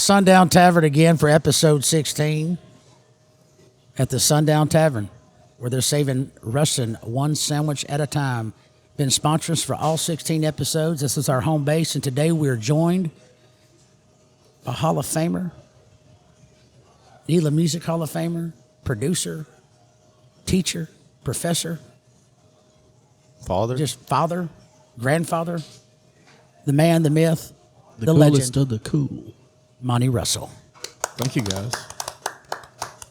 Sundown Tavern again for episode 16 at the Sundown Tavern, where they're saving Rustin one sandwich at a time. Been sponsors for all 16 episodes. This is our home base, and today we are joined a Hall of Famer, Neela Music Hall of Famer, producer, teacher, professor, father, grandfather, the man, the myth, the legend of the cool, Monty Russell. Thank you, guys.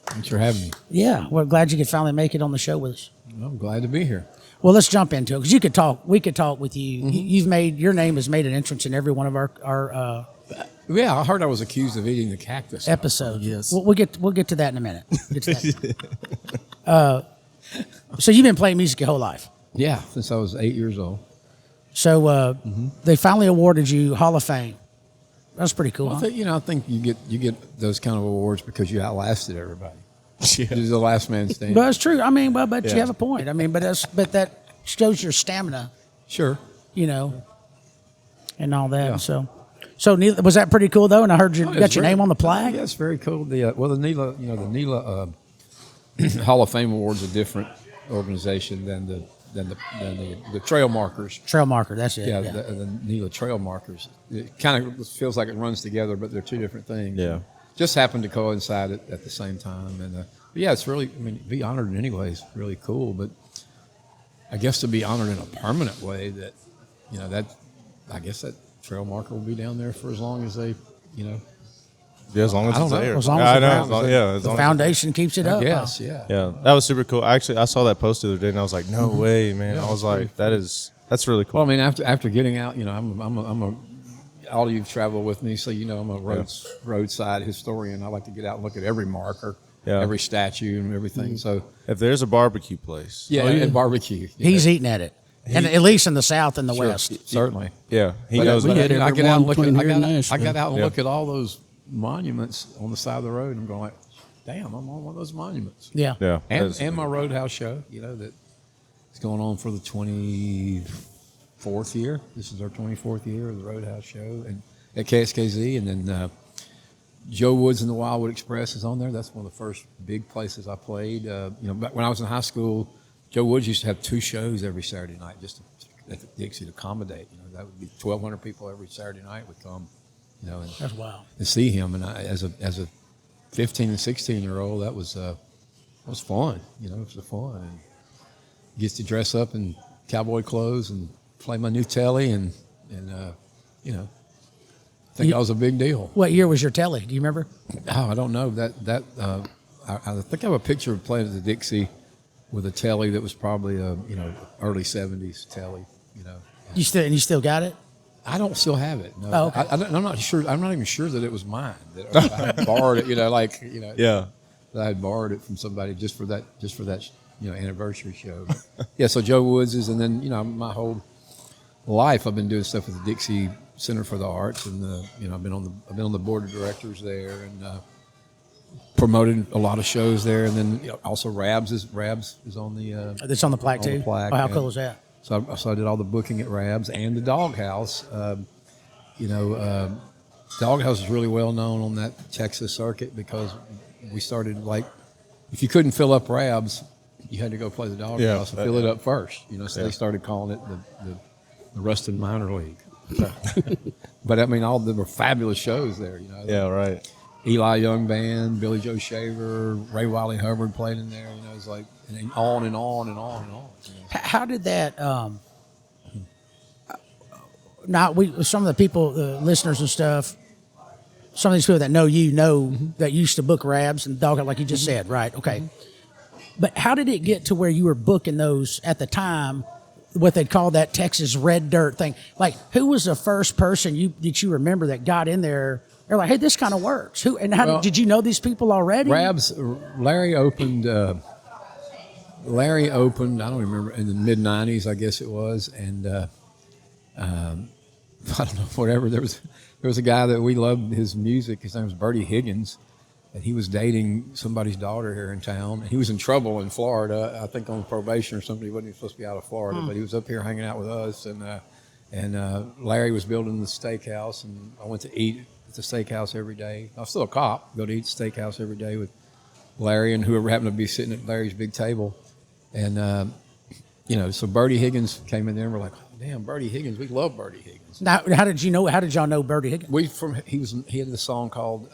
Thanks for having me. Yeah, we're glad you could finally make it on the show with us. I'm glad to be here. Well, let's jump into it because you could talk. We could talk with you. Mm-hmm. Your name has made an entrance in every one of our Yeah, I heard I was accused of eating the cactus episodes. Yes, we'll get to that in a minute. So you've been playing music your whole life. Yeah, since I was 8 years old. So they finally awarded you Hall of Fame. That's pretty cool. Well, huh? I think you get those kind of awards because you outlasted everybody. Yeah. You're the last man standing. But it's true. I mean, but you have a point. I mean, but that shows your stamina. Sure. You know, and all that. Yeah. So Neela, was that pretty cool though? And I heard you got your name on the plaque. Yeah, it's very cool. The Neela Hall of Fame Award's a different organization than the Trail Markers. Trail marker. That's it. Yeah, the Neela Trail Markers. It kind of feels like it runs together, but they're two different things. Yeah. Just happened to coincide at the same time. And yeah, it's really, to be honored in any way is really cool. But I guess to be honored in a permanent way I guess that trail marker will be down there for as long as they, Yeah, as long as it's there. As long as the foundation keeps it up. Yes, yeah. Yeah, that was super cool. Actually, I saw that post the other day, and I was like, "No way, man!" Yeah, I was like, "That's really cool." Well, I mean, after getting out, all of you travel with me, so I'm a roadside historian. I like to get out and look at every marker, every statue, and everything. So if there's a barbecue place, and barbecue, he's eating at it, and at least in the South and the West, certainly. Yeah, he But knows. I That. get out and look at. I got out and look at all those monuments on the side of the road. And I'm going like, damn, I'm on one of those monuments. Yeah. And my Roadhouse show, that is going on for the 24th year. This is our 24th year of the Roadhouse show and at KSKZ. And then Joe Woods and the Wildwood Express is on there. That's one of the first big places I played. Back when I was in high school, Joe Woods used to have 2 shows every Saturday night just at the Dixie to accommodate. That would be 1,200 people every Saturday night would come. And That's wild. to see him, and as a 15 and 16-year-old, that was fun. It was fun, and gets to dress up in cowboy clothes and play my new telly, and I think that was a big deal. What year was your telly? Do you remember? Oh, I don't know I think I have a picture of playing at the Dixie with a telly that was probably a early 70s telly. You still got it? I don't still have it. No. Oh, okay. I'm not sure. I'm not even sure that it was mine. That I had borrowed it. Yeah. That I had borrowed it from somebody just for that anniversary show. But, so Joe Woods is, and then my whole life I've been doing stuff with the Dixie Center for the Arts, and I've been on the board of directors there, and promoted a lot of shows there, and then also Rabs is on the. It's on the plaque too. Plaque, oh, how cool is that? So I did all the booking at Rabs and the Doghouse. Doghouse is really well known on that Texas circuit because we started if you couldn't fill up Rabs, you had to go play the Doghouse and fill it up first. So they started calling it the Rustin Minor League. But all there were fabulous shows there. Yeah, right. Eli Young Band, Billy Joe Shaver, Ray Wiley Hubbard played in there. It's like and on and on and on and on. How did that? Some of the people, the listeners and stuff. Some of these people that know that used to book Rabs and Dog, like you just said, right? Okay. But how did it get to where you were booking those at the time? What they'd call that Texas red dirt thing. Like, who was the first person that you remember that got in there? They're like, hey, this kind of works. Who and how did you know these people already? Rabs, Larry opened. I don't remember, in the mid '90s, I guess it was, and I don't know, whatever. There was a guy that we loved his music. His name was Bertie Higgins, and he was dating somebody's daughter here in town. He was in trouble in Florida, I think on probation or something. He wasn't even supposed to be out of Florida, but he was up here hanging out with us, and Larry was building the steakhouse, and I went to eat at the steakhouse every day. I was still a cop. Go to eat steakhouse every day with Larry and whoever happened to be sitting at Larry's big table. And, so Bertie Higgins came in there and we're like, oh, damn, Bertie Higgins. We love Bertie Higgins. Now, how did y'all know Bertie Higgins? He had this song called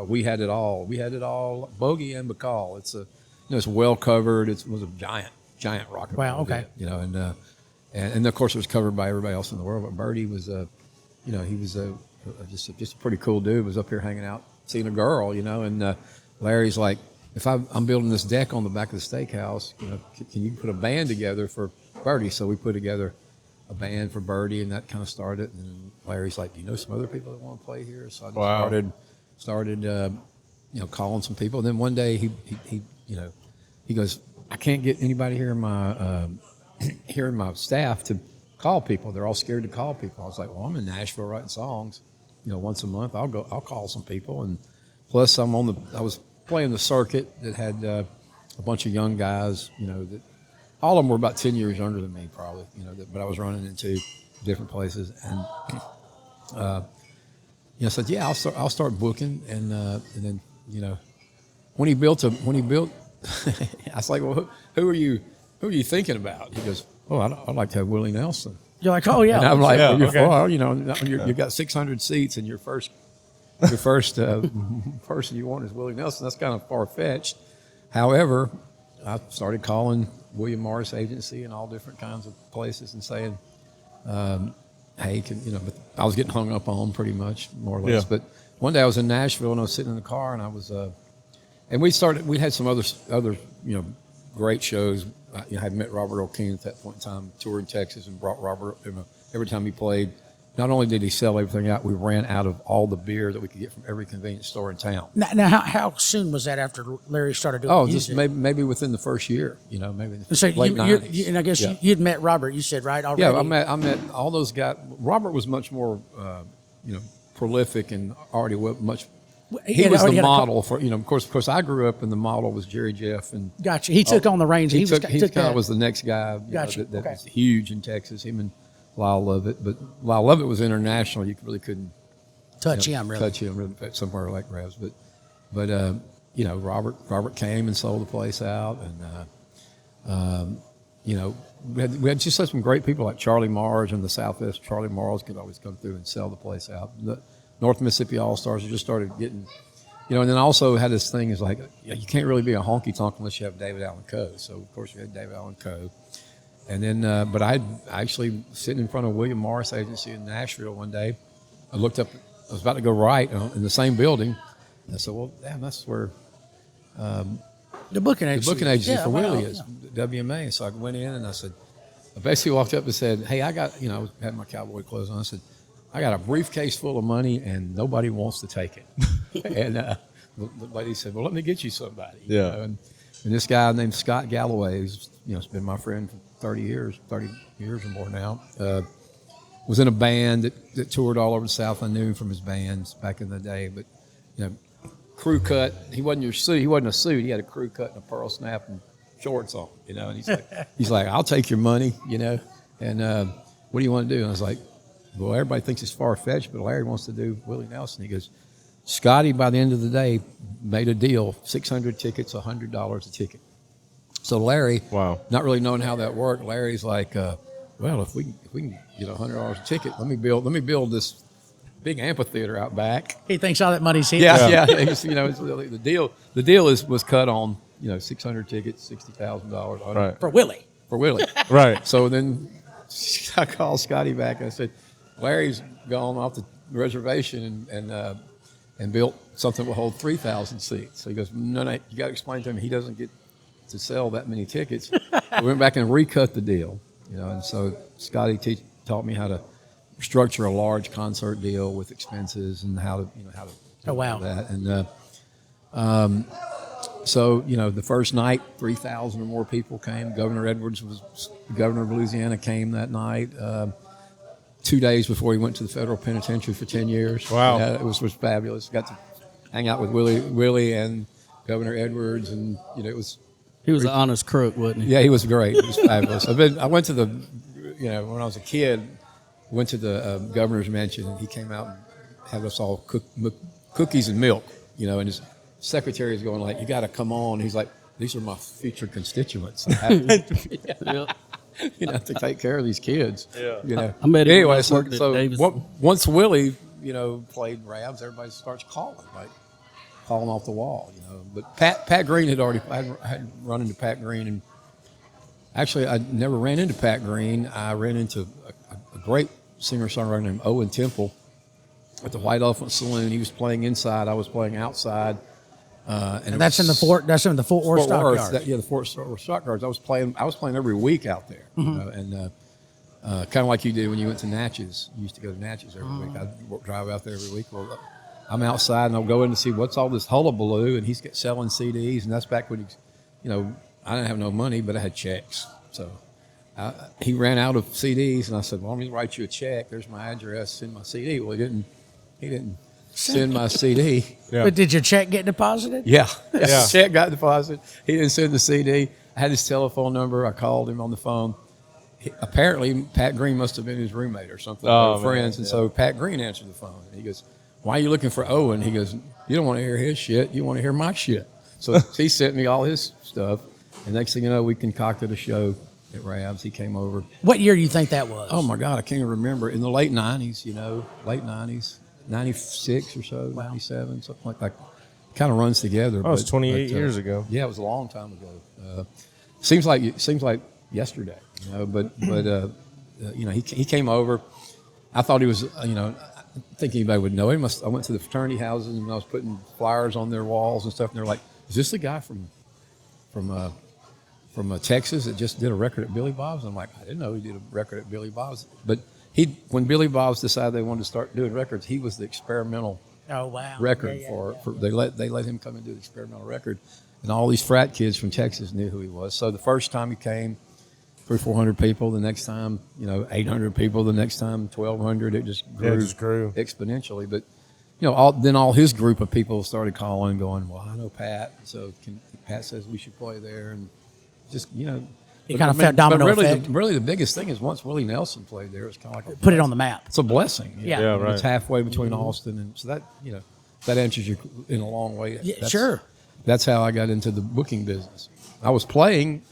"We Had It All." We had it all, Bogey and Bacall. It's well covered. It was a giant rock and roll. Wow, okay. Hit, and of course it was covered by everybody else in the world. But Bertie was he was just a pretty cool dude. Was up here hanging out, seeing a girl, and Larry's like, if I'm building this deck on the back of the steakhouse, can you put a band together for Bertie? So we put together a band for Bertie, and that kind of started. And Larry's like, do you know some other people that want to play here? So I just started calling some people. And then one day he goes, I can't get anybody here in my staff to call people. They're all scared to call people. I was like, well, I'm in Nashville writing songs, once a month. I'll call some people. And plus I was playing the circuit that had a bunch of young guys, that all of them were about 10 years younger than me, probably, but I was running into different places. And, I said, yeah, I'll start booking. And then, when he built, I was like, well, who are you thinking about? He goes, oh, I'd like to have Willie Nelson. You're like, oh yeah. And I'm like, okay. You've got 600 seats and your first person you want is Willie Nelson. That's kind of far-fetched. However, I started calling William Morris Agency and all different kinds of places and saying, hey, but I was getting hung up on pretty much, more or less. Yeah. But one day I was in Nashville and I was sitting in the car and I was, and we had some other great shows. I had met Robert Earl Keen at that point in time, toured Texas, and brought Robert, every time he played. Not only did he sell everything out, we ran out of all the beer that we could get from every convenience store in town. Now how soon was that after Larry started doing music? Just maybe within the first year, maybe in the So late 90s. And I guess you'd met Robert, you said, right? Already? Yeah, I met all those guys. Robert was much more, prolific and already much. He was the model for, of course, I grew up and the model was Jerry Jeff. And gotcha. He took on the reins. He kind of was the next guy Gotcha. that was huge in Texas, him and Lyle Lovett. But Lyle Lovett was international. You really couldn't touch him really somewhere like Ravs. But Robert came and sold the place out. And, we had just some great people like Charlie Mars in the Southwest. Charlie Mars could always come through and sell the place out. The North Mississippi All-Stars just started getting, and then also had this thing is like, you can't really be a honky-tonk unless you have David Allen Coe. So, of course, we had David Allen Coe. And then, but I actually sitting in front of William Morris Agency in Nashville one day. I looked up, I was about to go right in the same building. And I said, well, damn, that's where the booking agency for Willie is, WMA. So I went in and I basically walked up and said, hey, I got, I had my cowboy clothes on. I said, I got a briefcase full of money and nobody wants to take it. And the lady said, well, let me get you somebody. Yeah. And this guy named Scott Galloway, who's has been my friend for 30 years or more now, was in a band that toured all over the South. I knew him from his bands back in the day. But, crew cut. He wasn't a suit. He had a crew cut and a pearl snap and shorts on, And he's like, I'll take your money, And what do you want to do? And I was like, well, everybody thinks it's far-fetched, but Larry wants to do Willie Nelson. He goes, Scotty, by the end of the day, made a deal, 600 tickets, $100 a ticket. So Larry, not really knowing how that worked, Larry's like, well, if we can get $100 a ticket, let me build this big amphitheater out back. He thinks all that money's his. Yeah. It's really, the deal was cut on 600 tickets, $60,000 right. For Willie. Right. So then I called Scotty back and I said, Larry's gone off the reservation and built something that will hold 3,000 seats. So he goes, no, you got to explain to him he doesn't get to sell that many tickets. We went back and recut the deal, and so Scotty taught me how to structure a large concert deal with expenses and how to do that. And so the first night, 3,000 or more people came. Governor Edwards was the governor of Louisiana, came that night. 2 days before he went to the federal penitentiary for 10 years. Wow. It was fabulous. Got to hang out with Willie and Governor Edwards, and it was. He was an honest crook, wasn't he? Yeah, he was great. It was fabulous. I went to when I was a kid, went to the governor's mansion, and he came out and have us all cookies and milk, and his secretary is going like, "You got to come on." He's like, "These are my future constituents. I have to take care of these kids." Yeah. I met him when I Anyway, was working at Davis. once Willie, played Rabs, everybody starts calling, like calling off the wall, But Pat Green had run into Pat Green, and actually I never ran into Pat Green. I ran into a great singer-songwriter named Owen Temple at the White Elephant Saloon. He was playing inside, I was playing outside. And that's in the Fort Worth Stockyards. The Fort Worth Stockyards. I was playing every week out there, and kind of like you did when you went to Natchez. You used to go to Natchez every week. I'd drive out there every week. Well, I'm outside and I'll go in to see what's all this hullabaloo, and he's selling CDs, and that's back when I didn't have no money, but I had checks. So he ran out of CDs, and I said, "Well, let me write you a check. There's my address. Send my CD." Well, he didn't send my CD. Yeah. But did your check get deposited? Yeah. Yeah. Check got deposited. He didn't send the CD. I had his telephone number. I called him on the phone. Apparently, Pat Green must have been his roommate or something. Oh, friends. And so Pat Green answered the phone. And he goes, "Why are you looking for Owen?" He goes, "You don't want to hear his shit. You want to hear my shit." So he sent me all his stuff. And next thing you know, we concocted a show at Rabs. He came over. What year do you think that was? Oh, my God. I can't even remember. In the late 90s, late 90s. 96 or so, 97, something like that. Kind of runs together. Oh, it was 28 years ago. Yeah, it was a long time ago. Seems like yesterday, But he came over. I thought he was, I think anybody would know him. I went to the fraternity houses and I was putting flyers on their walls and stuff. And they're like, "Is this the guy from Texas that just did a record at Billy Bob's?" And I'm like, "I didn't know he did a record at Billy Bob's." But when Billy Bob's decided they wanted to start doing records, he was the experimental record for they let him come and do the experimental record, and all these frat kids from Texas knew who he was. So the first time he came, 300-400 people. The next time, 800 people. The next time, 1,200. It just grew exponentially. But all his group of people started calling, going, "Well, I know Pat, so Pat says we should play there," and just It kind of felt domino effect. Really, the biggest thing is once Willie Nelson played there, it's kind of like Put it on the map. It's a blessing. Yeah. Right. It's halfway between Austin, and so that answers you in a long way. Yeah, sure. That's how I got into the booking business. I was playing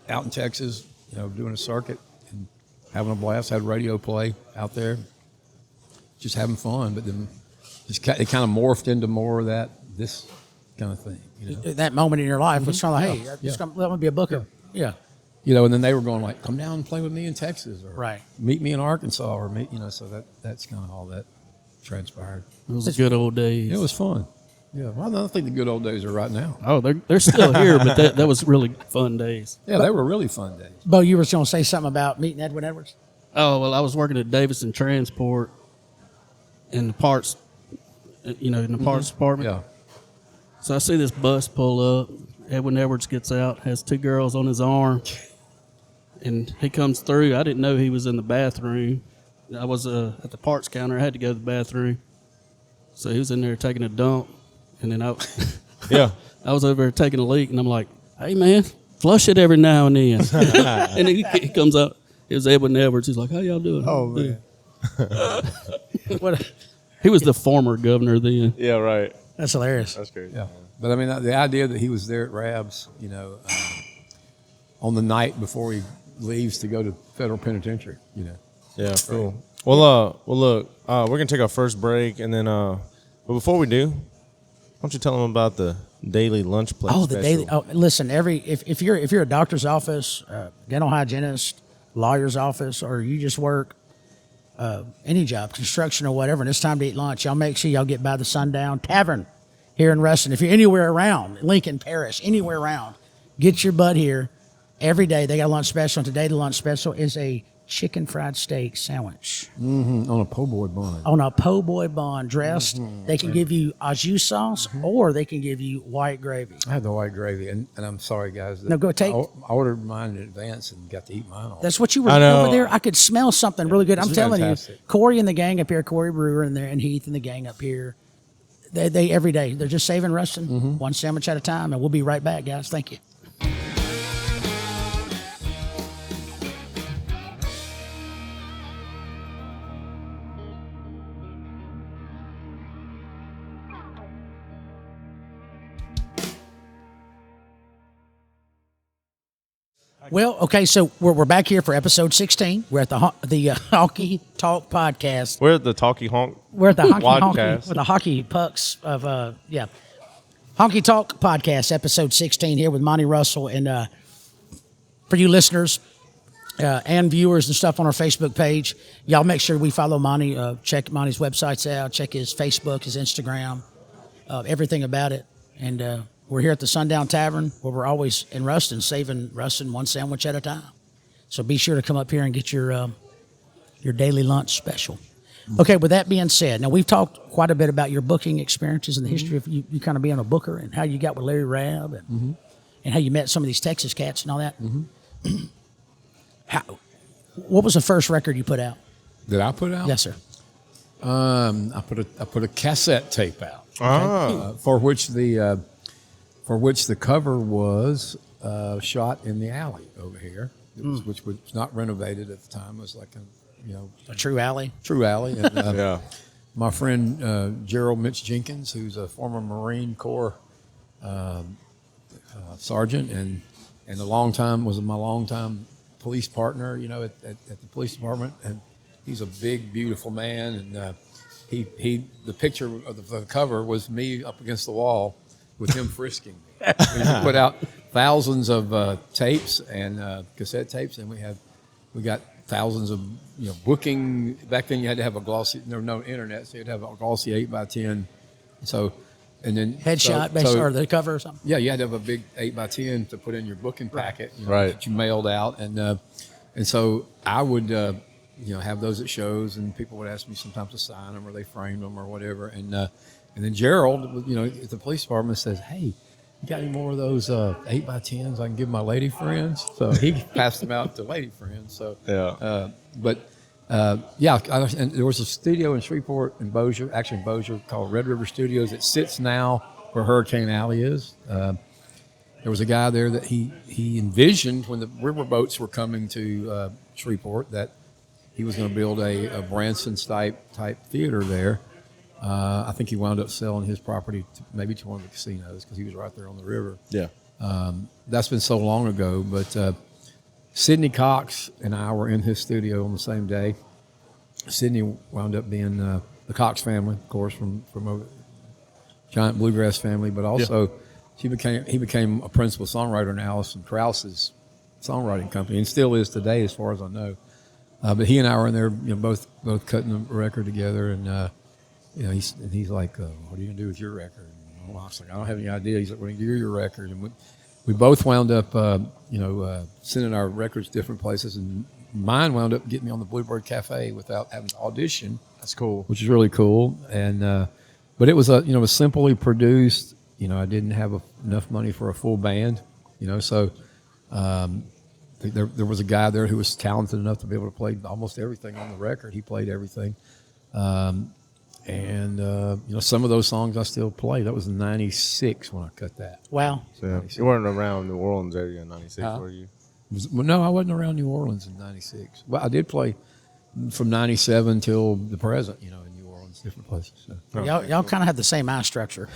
out in Texas, doing a circuit and having a blast. Had radio play out there, just having fun. But then it kind of morphed into more of this kind of thing. That moment in your life was kind of like, hey, let me be a booker. Yeah. And then they were going like, "Come down and play with me in Texas," or Right. "Meet me in Arkansas," or meet, so that's kind of all that transpired. It was the good old days. It was fun. Yeah, well, I don't think the good old days are right now. Oh, they're still here, but that was really fun days. Yeah, they were really fun days. Bo, you were going to say something about meeting Edwin Edwards? Oh, well, I was working at Davidson Transport in the parts, in the parts department. Yeah. So I see this bus pull up. Edwin Edwards gets out, has two girls on his arm, and he comes through. I didn't know he was in the bathroom. I was at the parts counter. I had to go to the bathroom. So he was in there taking a dump, and then I was over there taking a leak, and I'm like, "Hey, man, flush it every now and then." And he comes up. It was Edwin Edwards. He's like, "How y'all doing?" Oh, man. He was the former governor then. Yeah, right. That's hilarious. That's crazy. Yeah. But I mean, the idea that he was there at Rabs, on the night before he leaves to go to federal penitentiary, Yeah, cool. Well, look, we're gonna take our first break, and then, but before we do, why don't you tell them about the daily lunch plate? Oh, the special? daily. Oh, listen. If you're a doctor's office, dental hygienist, lawyer's office, or you just work any job, construction or whatever, and it's time to eat lunch, y'all make sure y'all get by the Sundown Tavern here in Ruston. If you're anywhere around Lincoln Parish, anywhere around, get your butt here every day. They got a lunch special, and today the lunch special is a chicken fried steak sandwich on a po' boy bun. On a po' boy bun dressed. They can give you au jus sauce, or they can give you white gravy. I had the white gravy, and I'm sorry, guys. No, go take. I ordered mine in advance and got to eat mine all. That's what you were I know. over there. I could smell something really good. I'm It's telling fantastic. you, Corey and the gang up here, Corey Brewer and there, and Heath and the gang up here, they every day they're just saving Ruston one sandwich at a time, and we'll be right back, guys. Thank you. Well, okay, so we're back here for episode 16. We're at the Honky Talk podcast. We're at the Talkie Honk. We're at the Honky Podcast. with the hockey pucks of Honky Talk podcast, episode 16 here with Monty Russell. And for you listeners and viewers and stuff on our Facebook page, y'all make sure we follow Monty. Check Monty's websites out. Check his Facebook, his Instagram, everything about it. And we're here at the Sundown Tavern, where we're always in Ruston, saving Ruston one sandwich at a time. So be sure to come up here and get your daily lunch special. Okay, with that being said, now we've talked quite a bit about your booking experiences and the history of you kind of being a booker and how you got with Larry Rabb and how you met some of these Texas cats and all that. What was the first record you put out? That I put out? Yes, sir. I put a cassette tape out Ah. for which the cover was shot in the alley over here, which was not renovated at the time. It was like A true alley. true alley. And, Yeah. my friend Gerald Mitch Jenkins, who's a former Marine Corps sergeant and was my longtime police partner, at the police department, and he's a big, beautiful man, and the picture of the cover was me up against the wall with him frisking me. We put out thousands of tapes and cassette tapes, and we got thousands of booking. Back then, you had to have a glossy. There was no internet, so you'd have a glossy 8x10. So, and then Headshot, or the cover or something. yeah, you had to have a big 8x10 to put in your booking packet, Right. that you mailed out, and so I would have those at shows, and people would ask me sometimes to sign them or they framed them or whatever, and then Gerald, at the police department says, "Hey, you got any more of those 8x10s I can give my lady friends?" So he passed them out to lady friends. So Yeah. and there was a studio in Shreveport and Bossier, actually in Bossier, called Red River Studios. It sits now where Hurricane Alley is. There was a guy there that he envisioned when the riverboats were coming to Shreveport that he was going to build a Branson type theater there. I think he wound up selling his property maybe to one of the casinos because he was right there on the river. Yeah. That's been so long ago, but Sidney Cox and I were in his studio on the same day. Sidney wound up being the Cox family, of course, from a giant bluegrass family, but also he became a principal songwriter in Allison Krause's songwriting company, and still is today, as far as I know. But he and I were in there, both cutting the record together, and he's like, "What are you gonna do with your record?" And I was like, "I don't have any idea." He's like, "Well, you're your record," and we both wound up, sending our records different places, and mine wound up getting me on the Bluebird Cafe without having to audition. That's cool. Which is really cool, and but it was was simply produced. I didn't have enough money for a full band, so there was a guy there who was talented enough to be able to play almost everything on the record. He played everything. Some of those songs I still play. That was in '96 when I cut that. Wow. So you weren't around New Orleans area in '96, were you? No, I wasn't around New Orleans in '96. Well, I did play from '97 till the present, in New Orleans, different places. So. Y'all kind of have the same eye structure.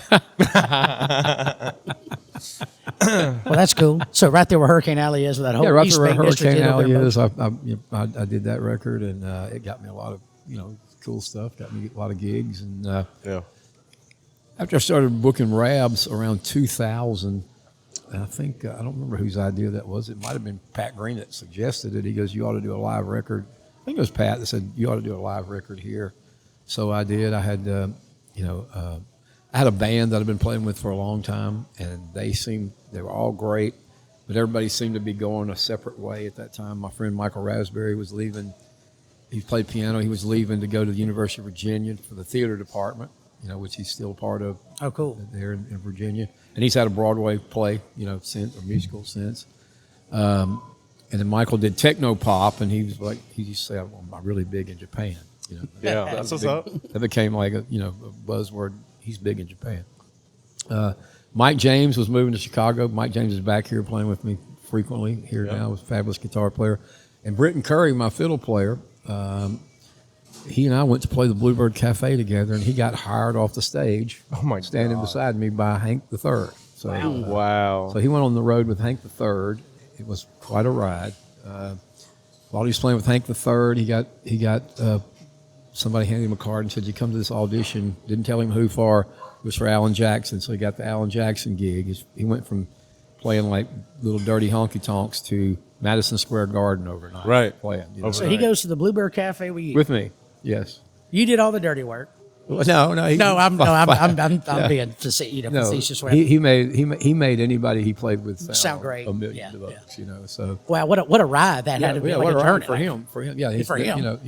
Well, that's cool. So right there where Hurricane Alley is, with that whole right East there where Bank District Hurricane over Alley there, is, I did that record, and it got me a lot of cool stuff. Got me a lot of gigs, and after I started booking Rabs around 2000, I think I don't remember whose idea that was. It might have been Pat Green that suggested it. He goes, "You ought to do a live record." I think it was Pat that said, "You ought to do a live record here." So I did. I had I had a band that I'd been playing with for a long time, and they were all great, but everybody seemed to be going a separate way at that time. My friend Michael Raspberry was leaving. He played piano. He was leaving to go to the University of Virginia for the theater department, which he's still part of. Oh, cool. There in Virginia. And he's had a Broadway play, since, or musical since. And then Michael did techno pop, and he used to say, "I'm really big in Japan." Yeah, that's what's up. That became like a buzzword. He's big in Japan. Mike James was moving to Chicago. Mike James is back here playing with me frequently here now. He's a fabulous guitar player. And Britton Curry, my fiddle player, he and I went to play the Bluebird Cafe together, and he got hired off the stage. Oh my standing God. beside me by Hank III. So Wow. So he went on the road with Hank III, it was quite a ride. While he was playing with Hank III, he got somebody handed him a card and said, "You come to this audition." Didn't tell him who for. It was for Alan Jackson, so he got the Alan Jackson gig. He went from playing like little dirty honky-tonks to Madison Square Garden overnight. Right. Playing. So he goes to the Bluebird Cafe with you. With me, yes. You did all the dirty work. Well, no. I'm being facetious. He made anybody he played with sound great. $1 million bucks. So wow, what a ride that had to be. what like a journey. ride for him. Yeah, For him.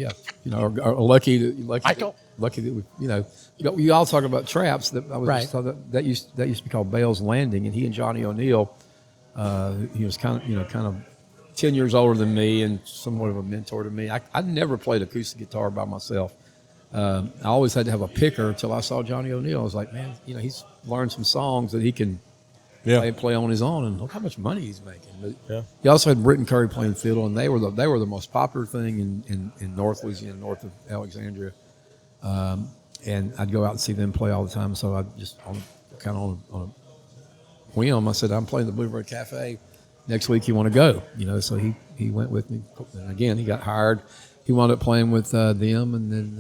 Or lucky Michael? that you all talk about traps. That I was Right. just talking, that used to be called Bale's Landing, and he and Johnny O'Neill, he was kind of 10 years older than me and somewhat of a mentor to me. I never played acoustic guitar by myself. I always had to have a picker until I saw Johnny O'Neill. I was like, man, he's learned some songs that he can play on his own, and look how much money he's making. But he also had Britton Curry playing fiddle, and they were the most popular thing in North Louisiana, north of Alexandria. And I'd go out and see them play all the time. So I just on a whim, I said, I'm playing the Bluebird Cafe next week. You want to go? So he went with me. And again, he got hired. He wound up playing with them, and then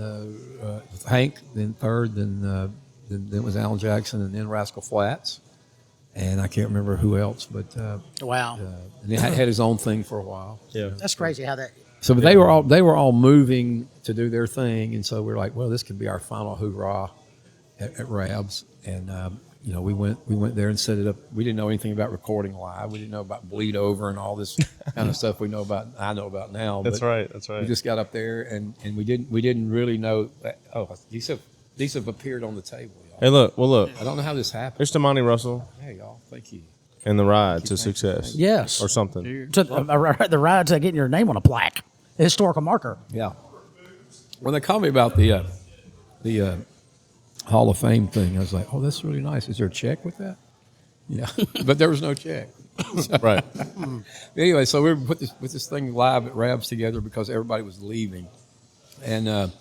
with Hank, then third, then it was Alan Jackson, and then Rascal Flatts, and I can't remember who else, but Wow, and he had his own thing for a while. Yeah. that's crazy how that. So, but they were all moving to do their thing, and so we're like, well, this could be our final hoorah at Rabs, and we went there and set it up. We didn't know anything about recording live. We didn't know about bleed over and all this kind of stuff I know about now. That's right. We just got up there and we didn't really know that, these have appeared on the table, y'all. Hey, look. I don't know how this happened. Here's to Monty Russell Hey, y'all, thank you. and the ride to success. Yes, Or something. to the ride to getting your name on a plaque, a historical marker. Yeah. When they called me about the Hall of Fame thing, I was like, oh, that's really nice. Is there a check with that? Yeah, but there was no check. Right. Anyway, so we put this thing live at Rabs together because everybody was leaving, and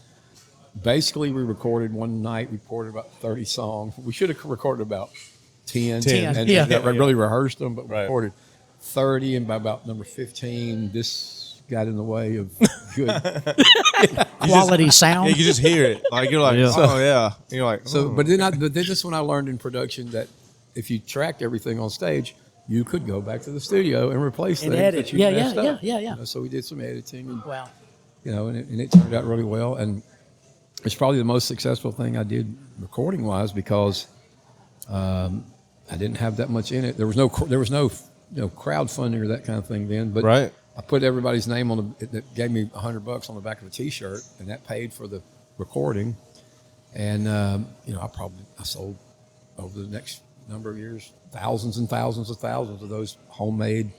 basically we recorded one night. We recorded about 30 songs. We should have recorded about 10. 10. And Yeah. really rehearsed them, but we Right. recorded 30. And by about number 15, this got in the way of good. Quality Yeah, sound. you can just hear it. Like you're like, Yeah. oh yeah. And you're like, So, but then this is when I learned in production that if you tracked everything on stage, you could go back to the studio and replace And things edit. that you Yeah, messed yeah, up. yeah, yeah. So we did some editing, and Wow. and it turned out really well. And it's probably the most successful thing I did recording wise because I didn't have that much in it. There was no crowdfunding or that kind of thing then. But Right. I put everybody's name on that gave me $100 on the back of a T-shirt, and that paid for the recording. And I sold over the next number of years thousands and thousands of those homemade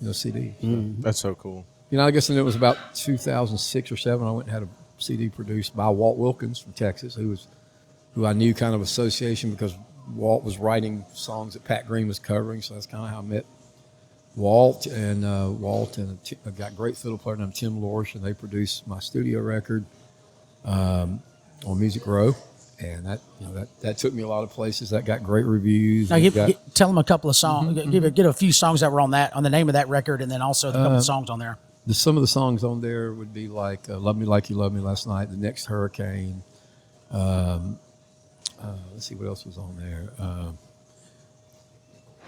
CDs. that's so cool. I guess it was about 2006 or 7. I went and had a CD produced by Walt Wilkins from Texas, who I knew kind of association because Walt was writing songs that Pat Green was covering. So that's kind of how I met Walt and I got a great fiddle player named Tim Lorsch, and they produced my studio record on Music Row, and that took me a lot of places. That got great reviews. Now, tell them a couple of songs. Get a few songs that were on the name of that record, and then also the couple of songs on there. Some of the songs on there would be like "Love Me Like You Loved Me Last Night," "The Next Hurricane." Let's see what else was on there.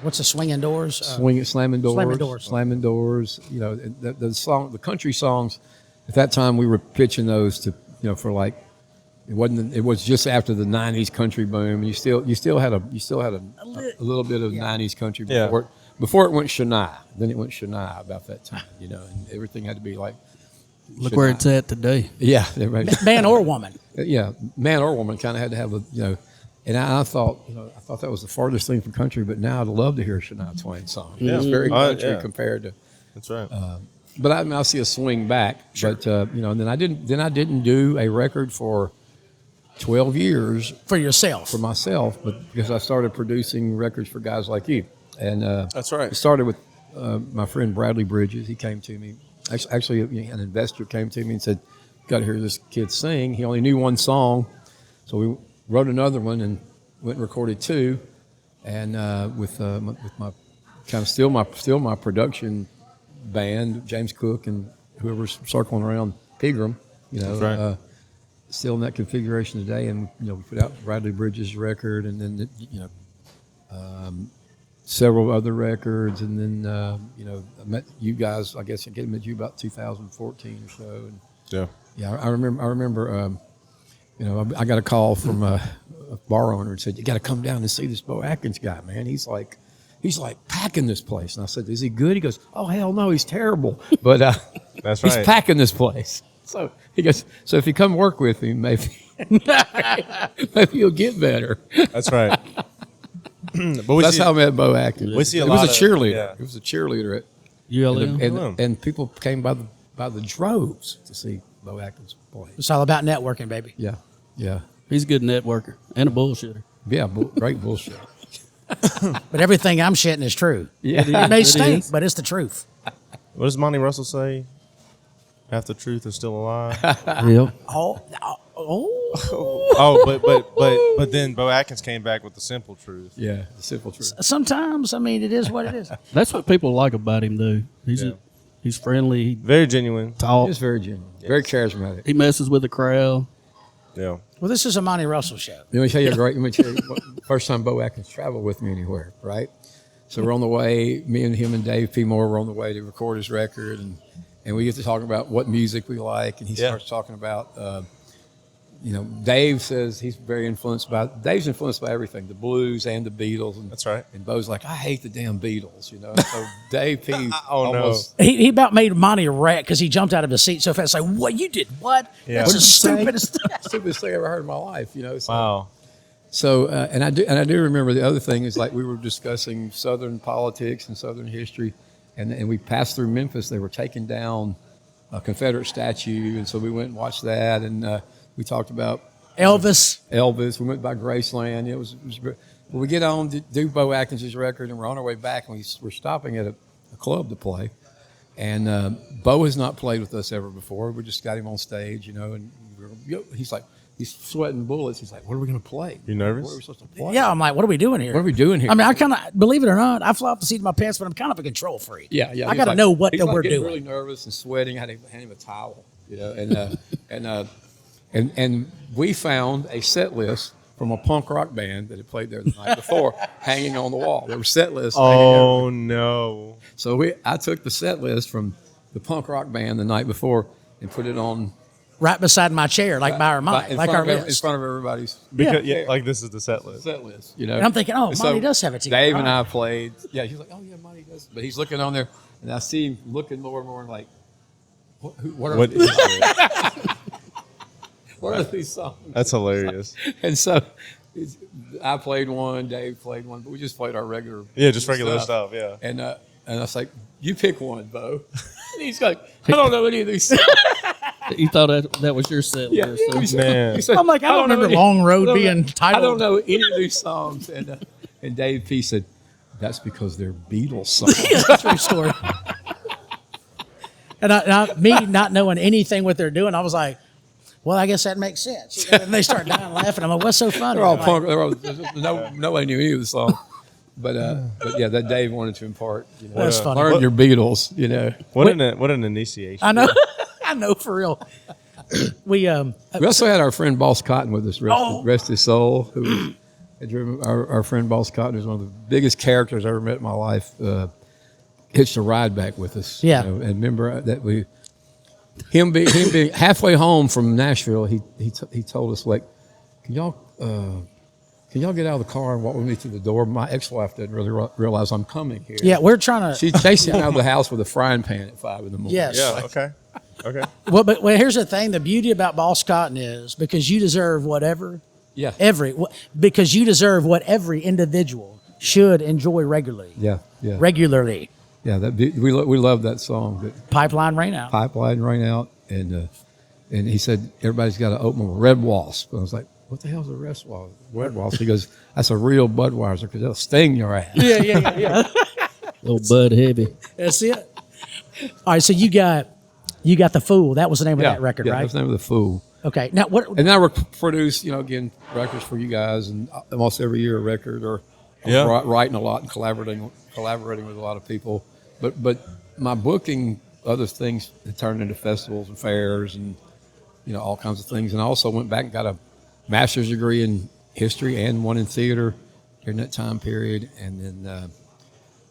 What's the Swinging Doors? Slamming Doors. Slamming Doors. The country songs. At that time, we were pitching those to for like it was just after the '90s country boom, and you still had a little bit of '90s country before it went Shania. Then it went Shania about that time, and everything had to be like. Look where it's at today. Yeah, everybody. Man or woman. Yeah, man or woman kind of had to have and I thought that was the farthest thing from country, but now I'd love to hear a Shania Twain song. Yeah. It's very country Yeah. compared to. That's right. But I see a swing back. Sure. But and then I didn't do a record for 12 years For yourself. for myself, but because I started producing records for guys like you, and That's right. It started with my friend Bradley Bridges. He came to me. Actually, an investor came to me and said, "Got to hear this kid sing." He only knew one song, so we wrote another one and went and recorded 2. And with my kind of still my production band, James Cook and whoever's circling around Pigram, That's right. Still in that configuration today. And, we put out Bradley Bridges' record and then, several other records. And then, I met you guys, I guess I met you about 2014 or so. And Yeah. I remember, I got a call from a bar owner and said, "You got to come down and see this Bo Atkins guy, man. He's like packing this place." And I said, "Is he good?" He goes, "Oh, hell no, he's terrible." But That's he's right. packing this place. So he goes, "So if you come work with me, maybe you'll get better." That's right. But That's how I met Bo Atkins. We see a It was lot a of- cheerleader. yeah. It was a cheerleader at ULM. and people came by the droves to see Bo Atkins play. It's all about networking, baby. Yeah, yeah, He's a good networker and a bullshitter. yeah. Great bullshit. But everything I'm shitting is true. Yeah. It may It stink, is. but it's the truth. What does Monty Russell say? Half the truth is still a lie. Yep. Oh. But then Bo Atkins came back with the simple truth. Yeah, the simple truth. Sometimes, I mean, it is what it is. That's what people like about him, though. He's friendly. He Very genuine. talks. It's very genuine, very charismatic. He messes with the crowd. Yeah. Well, this is a Monty Russell show. Let me tell you first time Bo Atkins traveled with me anywhere, right? So we're on the way, me and him and Dave P. Moore were on the way to record his record, and we get to talking about what music we like, and he starts talking about, Dave says Dave's influenced by everything, the blues and the Beatles. And, That's right. And Bo's like, "I hate the damn Beatles," And so Dave P. Oh, no. He about made Monty a rat because he jumped out of his seat so fast. Like, what? You did what? Yeah. That's What the stupidest thing. Stupidest thing I ever heard in my life, So, Wow. So, and I do remember the other thing is like we were discussing Southern politics and Southern history, and we passed through Memphis. They were taking down a Confederate statue, and so we went and watched that, and we talked about Elvis. We went by Graceland. It was we get on to do Bo Atkins' record, and we're on our way back, and we're stopping at a club to play, and Bo has not played with us ever before. We just got him on stage, and he's like. He's sweating bullets. He's like, "What are we going to play? You nervous? What are we supposed to play?" Yeah, I'm like, what are we doing here? What are we doing here? I mean, I kind of, believe it or not, I fly off the seat of my pants, but I'm kind of a control freak. Yeah. I got to know what he's we're getting doing. really nervous and sweating. I had to hand him a towel, and we found a set list from a punk rock band that had played there the night before, hanging on the wall. There were set lists. Oh, no. So I took the set list from the punk rock band the night before and put it on Right beside my chair, like by our mic, like our in list. front of everybody's Because, Yeah. like this is the set list. set list. And I'm thinking, oh, And Monty does have it together. Dave and All I played. Yeah, he's like, "Oh yeah, Monty does." But he's looking on there, and I see him looking more and more like, "What What is it? what are these songs?" That's hilarious. And so I played one, Dave played one, but we just played our regular. Yeah, just regular stuff. Yeah. And I was like, "You pick one, Bo." And he's like, "I don't know any of these songs." You thought that was your set Yeah, list. he so- said- Man. he said, I'm like, I don't remember know any- Long Road I don't being know- titled. I don't know any of these songs. And Dave P said, "That's because they're Beatles songs." True story. And me not knowing anything what they're doing, I was like, well, I guess that makes sense. And they start dying laughing. I'm like, what's so funny? They're all I'm like, punk. They're all, nobody knew any of the songs. But yeah, that Dave wanted to impart. That's funny. Learn your Beatles. What an initiation. I know. I know for real. We also had our friend Boss Cotton with us. Oh. Rest his soul. Who our friend Boss Cotton is one of the biggest characters I ever met in my life. Hitched a ride back with us. Yeah. And remember that him being halfway home from Nashville, he told us, like, can y'all get out of the car and walk with me to the door? My ex-wife doesn't really realize I'm coming here. yeah, we're trying to. She chased him out of the house with a frying pan at 5 a.m. Yes. Yeah. Okay. Okay. Well, but here's the thing: the beauty about Boss Cotton is because you deserve whatever Yeah. because you deserve what every individual should enjoy regularly. Yeah. Yeah. Regularly. Yeah. We love that song. That Pipeline Rain Out. Pipeline Rain Out, and he said everybody's got to open a Red Wasp. And I was like, what the hell's a Red Wasp? Red Wasp. He goes, that's a real Budweiser because it'll sting your ass. Yeah. Little Bud Heavy. That's it. All right, so you got The Fool. That was the name of that record, yeah, right? that's the name of the Fool. Okay. Now what? And now we're produce, again, records for you guys, and almost every year a record, or Yeah. writing a lot and collaborating with a lot of people. But my booking, other things that turned into festivals and fairs and, all kinds of things. And I also went back and got a master's degree in history and one in theater during that time period. And then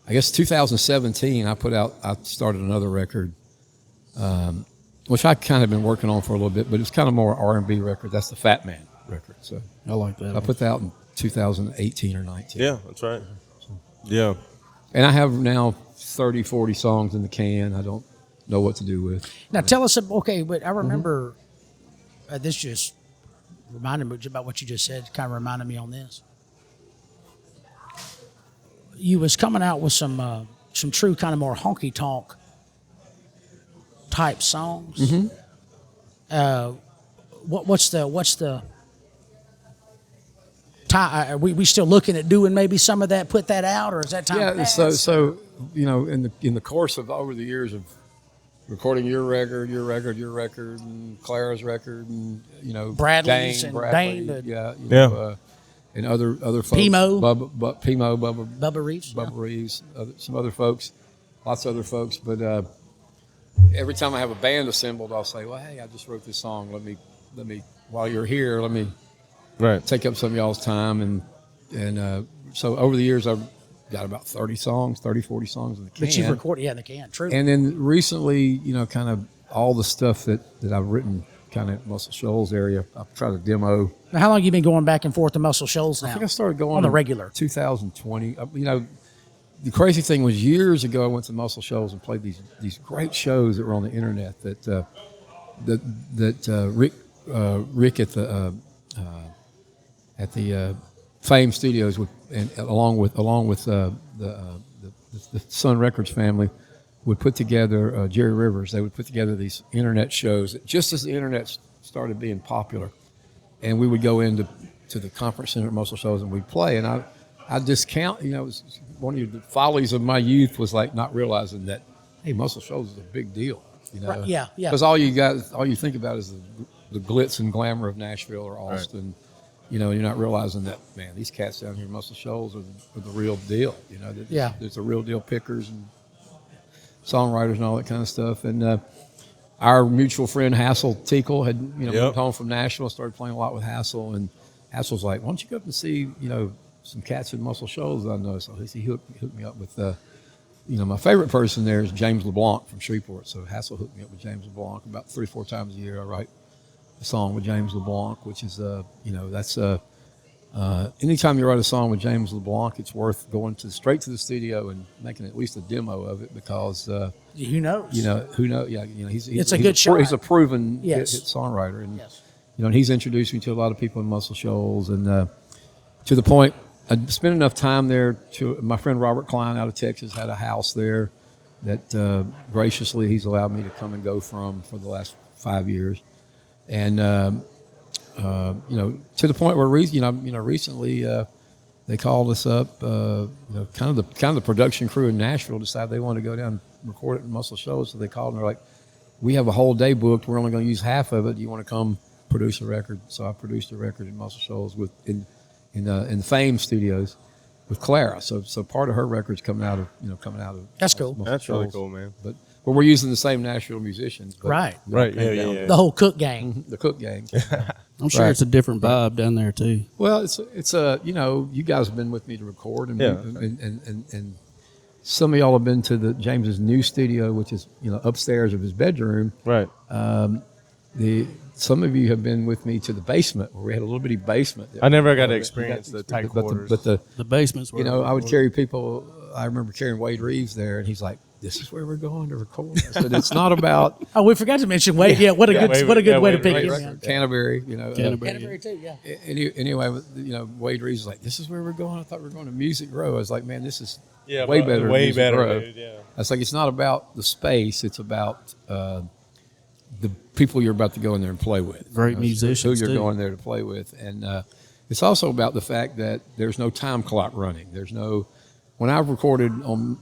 I guess 2017, I started another record, which I kind of been working on for a little bit, but it's kind of more R&B record. That's the Fat Man record. So I like that. I put that out in 2018 or 19. Yeah, that's right. Yeah. And I have now 30, 40 songs in the can I don't know what to do with. Now tell us, okay, but I remember this just reminded me about what you just said, kind of reminded me on this. You was coming out with some true kind of more HonkyTalk type songs. What's the time? Are we still looking at doing maybe some of that? Put that out, or is that time? Yeah. passed? So in the course of over the years of recording your record, and Clara's record, and Bradley's Dane, and Bradley, Dane, yeah. And other folks, Pimo. Bubba Reeves, Reeves, some other folks, lots of other folks. But every time I have a band assembled, I'll say, "Well, hey, I just wrote this song. Let me while you're here, let me take up some of y'all's time." And so over the years, I've got about 40 songs in the can. But you've recorded, in the can, true. And then recently, kind of all the stuff that I've written kind of Muscle Shoals area, I've tried to demo. Now, how long have you been going back and forth to Muscle Shoals now? I think I started going on the in regular. 2020. The crazy thing was years ago I went to Muscle Shoals and played these great shows that were on the internet that Rick at the Fame Studios along with the Sun Records family would put together, Jerry Rivers, they would put together these internet shows just as the internet started being popular. And we would go into the conference center at Muscle Shoals and we'd play. And I discount, it was one of the follies of my youth was like not realizing that, hey, Muscle Shoals is a big deal. Right, yeah. Because all you think about is the glitz and glamour of Nashville or Austin. Right. You're not realizing that, man, these cats down here in Muscle Shoals are the real deal. There's the real deal pickers and songwriters and all that kind of stuff. And our mutual friend Hassel Tickle had moved home from Nashville, started playing a lot with Hassel, and Hassel's like, why don't you go up and see some cats in Muscle Shoals I know. So he hooked me up with my favorite person there is James LeBlanc from Shreveport. So Hassel hooked me up with James LeBlanc about 3-4 times a year. I write a song with James LeBlanc, which is that's anytime you write a song with James LeBlanc, it's worth going straight to the studio and making at least a demo of it because who knows? Who knows? Yeah, he's a good shot. He's a proven hit Yes. songwriter, and Yes. and he's introduced me to a lot of people in Muscle Shoals, and to the point I spent enough time there. My friend Robert Klein out of Texas had a house there that graciously he's allowed me to come and go from for the last 5 years. And to the point where recently they called us up. Kind of the production crew in Nashville decided they wanted to go down and record it in Muscle Shoals. So they called and they're like, "We have a whole day booked. We're only going to use half of it. Do you want to come produce a record?" So I produced a record in Muscle Shoals in the Fame Studios with Clara. So part of her record's coming out of That's cool. Muscle That's really Shoals. cool, man. But we're using the same Nashville musicians. But Right. Right, came yeah, down yeah. The whole Cook gang. The Cook gang. I'm sure Right. it's a different vibe down there too. Well, it's you guys have been with me to record, and and some of y'all have been to James's new studio, which is upstairs of his bedroom. Right. Some of you have been with me to the basement where we had a little bitty basement. I never got to experience the tight quarters. But The basements were. I would carry people. I remember carrying Wade Reeves there, and he's like, "This is where we're going to record." I said, "It's not about Oh, we forgot to mention Wade. Yeah, what a good Wade- way to Wade pick Reeves. him. Canterbury." Canterbury too. Yeah. Anyway, Wade Reeves was like, "This is where we're going." I thought we were going to Music Row. I was like, "Man, this is way better. than Way Music better, Row." dude. Yeah. I was like, "It's not about the space; it's about the people you're about to go in there and play with. Great musicians, who you're too. going there to play with, and it's also about the fact that there's no time clock running. There's no. When I've recorded on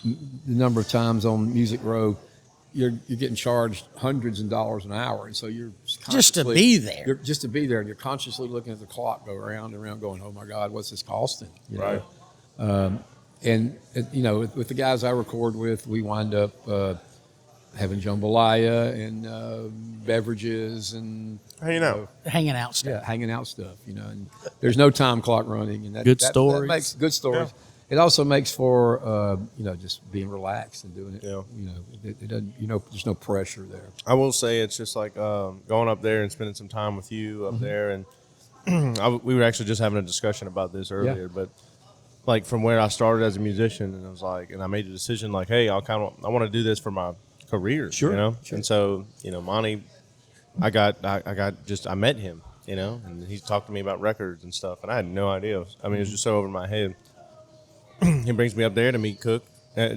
the number of times on Music Row, you're getting charged hundreds of dollars an hour, and so you're Just to consciously- be there. You're just to be there, and you're consciously looking at the clock go around and around, going, "Oh my God, what's this costing?" You know? Right. and you know, with the guys I record with, we wind up having jambalaya and beverages and Hanging out. Hanging out stuff. yeah, hanging out stuff. You know, and there's no time clock running, and Good that stories. makes good stories. It also makes for you know, just being relaxed and doing it. Yeah. You know, it doesn't. You know, there's no pressure there. I will say it's just like going up there and spending some time with you up there, and we were actually just having a discussion about this earlier. But like from where I started as a musician, and I was like, and I made a decision like, hey, I want to do this for my career, Sure, you know. sure. And so Monty, I met him, you know, and he talked to me about records and stuff, and I had no idea. I mean, it was just so over my head. He brings me up there to meet Cook,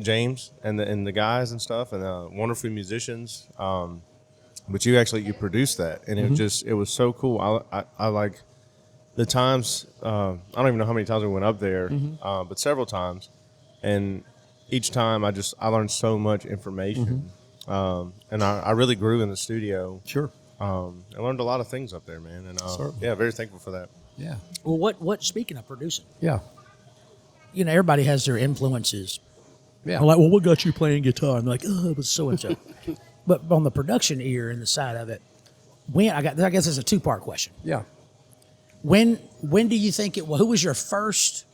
James, and the guys and stuff, and wonderful musicians. But you produced that, and it was so cool. I like the times. I don't even know how many times we went up there, but several times, and each time I learned so much information, and I really grew in the studio. Sure. I learned a lot of things up there, man, and Certainly. yeah, very thankful for that. Yeah. Well, what? Speaking of producing, Yeah. Everybody has their influences. Yeah. I'm like, well, what got you playing guitar? I'm like, oh, it was so and so. But on the production ear and the side of it, I guess it's a 2-part question. Yeah. When do you think it? Well, who was your first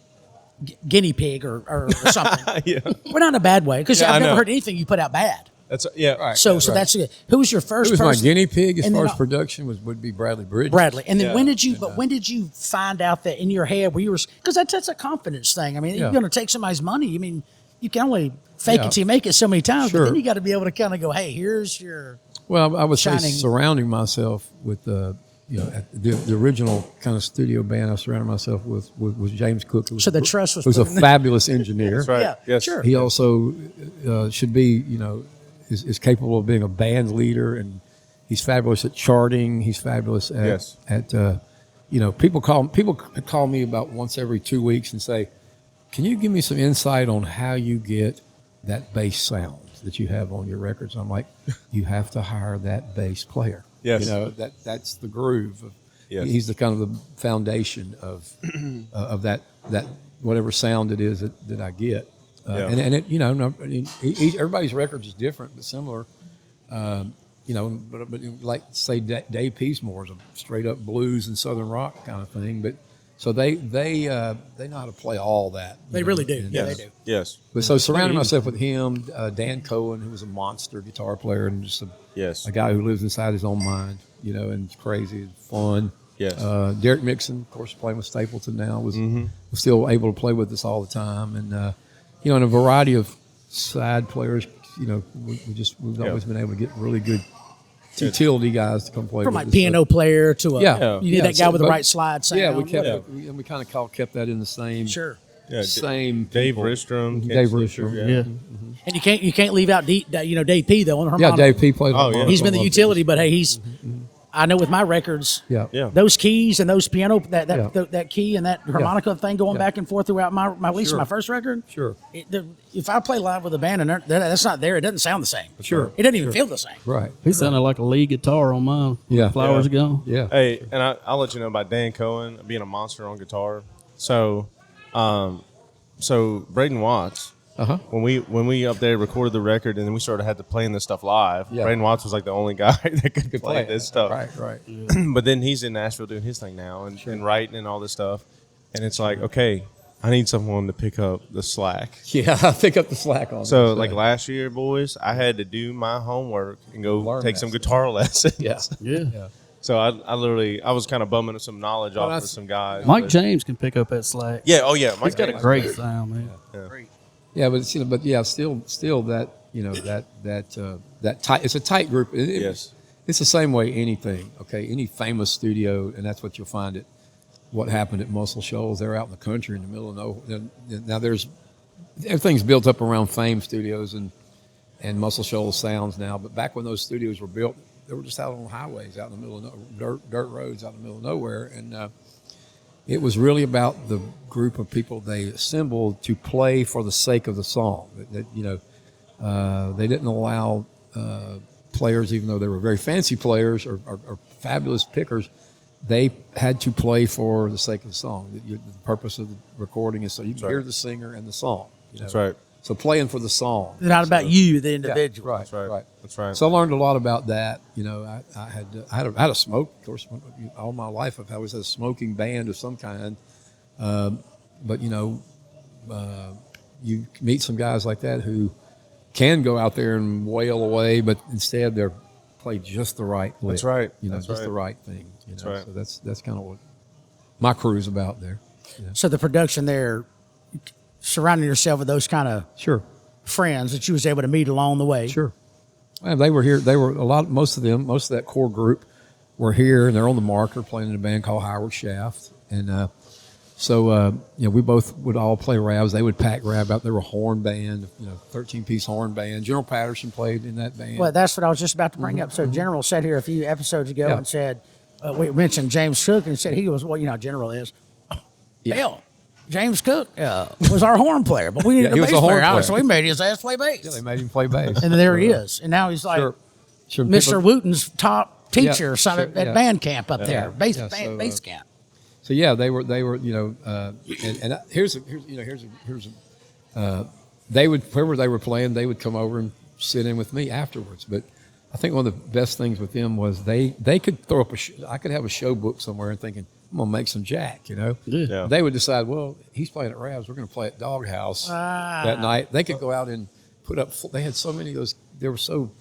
guinea pig or something? Yeah, Well, not in a bad way, because Yeah, I I've never know. heard anything you put out bad. that's right. So that's good. Who was your first? Who was my person? guinea pig as And far then as production would be Bradley Bridges. Bradley. And then Yeah. when did you? But when did you find out that in your head where you were? Because that's a confidence thing. I mean, Yeah. you're going to take somebody's money. I mean, you can only fake Yeah. it till you make it so many times. But Sure. then you got to be able to kind of go, hey, here's your. Well, I would say Shining. surrounding myself with the original kind of studio band I surrounded myself with was James Cook. Who So the trust was who's a put in there. fabulous engineer. That's right. Yeah, Yes. sure. He also should be, is capable of being a band leader, and he's fabulous at charting. He's fabulous at Yes. people call me about once every 2 weeks and say, "Can you give me some insight on how you get that bass sound that you have on your records?" I'm like, "You have to hire that bass player. Yes. That's the groove. Yes. He's the kind of the foundation of that whatever sound it is that I get." Yeah. And it, everybody's records is different but similar. But like say Dave Peasemore is a straight up blues and southern rock kind of thing. But so they know how to play all that. They really do. And, Yeah, Yes. they do. Yes. But so surrounding myself with him, Dan Cohen, who was a monster guitar player and just Yes. a guy who lives inside his own mind, and it's crazy, it's fun. Yes. Derek Mixon, of course, playing with Stapleton now, was still able to play with us all the time, and and a variety of side players. We've always been able to get really good utility guys to come play From with like us. piano player to a. Yeah. You need that guy with the right slide sound. Yeah, we kept Yeah. it, we kind of kept that in the same Sure. Yeah. same Dave people. Ristrom. Dave Ken Ristrom. Swisher, Yeah. And you can't leave out Dave P though on the Yeah, harmonica. Dave P played. Oh, yeah. He's been the harmonica. utility, but hey, he's. I know with my records, Yeah, Yeah. those keys and those piano Yeah. that key and that harmonica thing going Yeah. back and forth throughout my at least Sure. my first record. Sure. If I play live with a band and that's not there, it doesn't sound the same. Sure. It doesn't even feel the same. Right. He sounded like a lead guitar on mine. Yeah. Flowers Yeah. Gone. Yeah. Hey, and I'll let you know about Dan Cohen being a monster on guitar. So, Braden Watts. Uh-huh. When we up there recorded the record and then we sort of had to play this stuff live, Yeah. Braden Watts was like the only guy that could play it. this stuff. Right. But then he's in Nashville doing his thing now and writing and all this stuff. And it's like, okay, I need someone to pick up the slack. Yeah, I pick up the slack on. So this, like last year, boys, I had to do my homework and go Learn take that some stuff. guitar lessons. Yeah. Yeah. So I was kind of bumming some knowledge off that's- with some guys. Mike but- James can pick up that slack. Yeah. Oh yeah. Mike's He's got a great sound, man. Yeah, but still that that tight. It's a tight group. Yes. It's the same way anything. Okay, any famous studio, and that's what you'll find at what happened at Muscle Shoals. They're out in the country in the middle of nowhere. Now everything's built up around Fame Studios and Muscle Shoals Sounds now. But back when those studios were built, they were just out on highways, out in the middle of dirt roads, out in the middle of nowhere, and it was really about the group of people they assembled to play for the sake of the song. They didn't allow players, even though they were very fancy players or fabulous pickers, they had to play for the sake of the song. The purpose of the recording is so you can hear the singer and the song. That's right. So playing for the song. It's not about you, the individual. Right, That's right. right. That's right. So I learned a lot about that. I had a smoke. Of course, all my life I've always had a smoking band of some kind. But you meet some guys like that who can go out there and wail away, but instead they're play just the right lick. That's right. Just right. the right thing. That's right. So that's kind of what my crew's about there. So the production there, surrounding yourself with those kind of Sure. friends that you was able to meet along the way. Sure. Well, they were here. They were most of that core group were here, and they're on the marker playing in a band called Howard Shaft. And we both would all play rabs. They would pack rab out. They were a horn band, 13-piece horn band. General Patterson played in that band. Well, that's what I was just about to bring up. So General sat here a few episodes ago and said, we mentioned James Cook, and said he was, how General is. Hell, James Cook was our horn player, but we needed a bass player, so we made his ass play bass. Yeah, they made him play bass. And there he is. And now he's like Sure. Mr. Wooten's top teacher or something sure, at band camp up there, bass so, camp. So yeah, they were and here's they would, wherever they were playing, they would come over and sit in with me afterwards. But I think one of the best things with them was they could throw up I could have a show book somewhere and thinking, I'm gonna make some jack, Yeah. They would decide, well, he's playing at Rabs, we're gonna play at Doghouse that night. They could go out and put up. They had so many of those. They were so.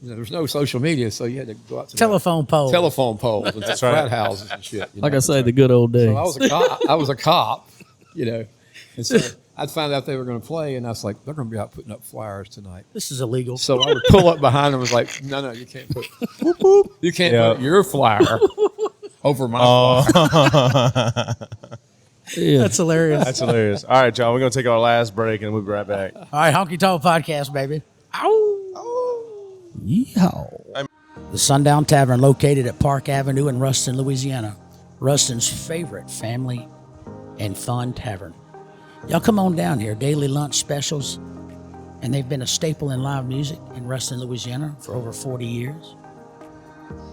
There was no social media, so you had to go out to telephone poles and frat houses and shit. Like I say, the good old days. So I was a cop, and so I'd find out they were going to play, and I was like, they're going to be out putting up flyers tonight. This is illegal. So I would pull up behind them and was like, no, you can't put, you can't put your flyer over my flyer. Yeah. That's hilarious. That's hilarious. All right, y'all. We're going to take our last break, and we'll be right back. All right, HonkyTalk podcast, baby. Ow. Yeehaw. The Sundown Tavern, located at Park Avenue in Ruston, Louisiana. Ruston's favorite family and fun tavern. Y'all come on down here. Daily lunch specials. And they've been a staple in live music in Ruston, Louisiana for over 40 years.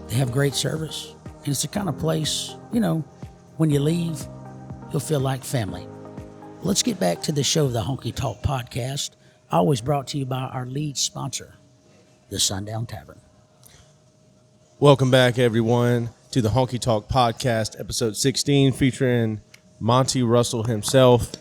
They have great service. And it's the kind of place, when you leave, you'll feel like family. Let's get back to the show, the Honky Talk podcast, always brought to you by our lead sponsor, the Sundown Tavern. Welcome back, everyone, to the Honky Talk podcast, episode 16, featuring Monty Russell himself.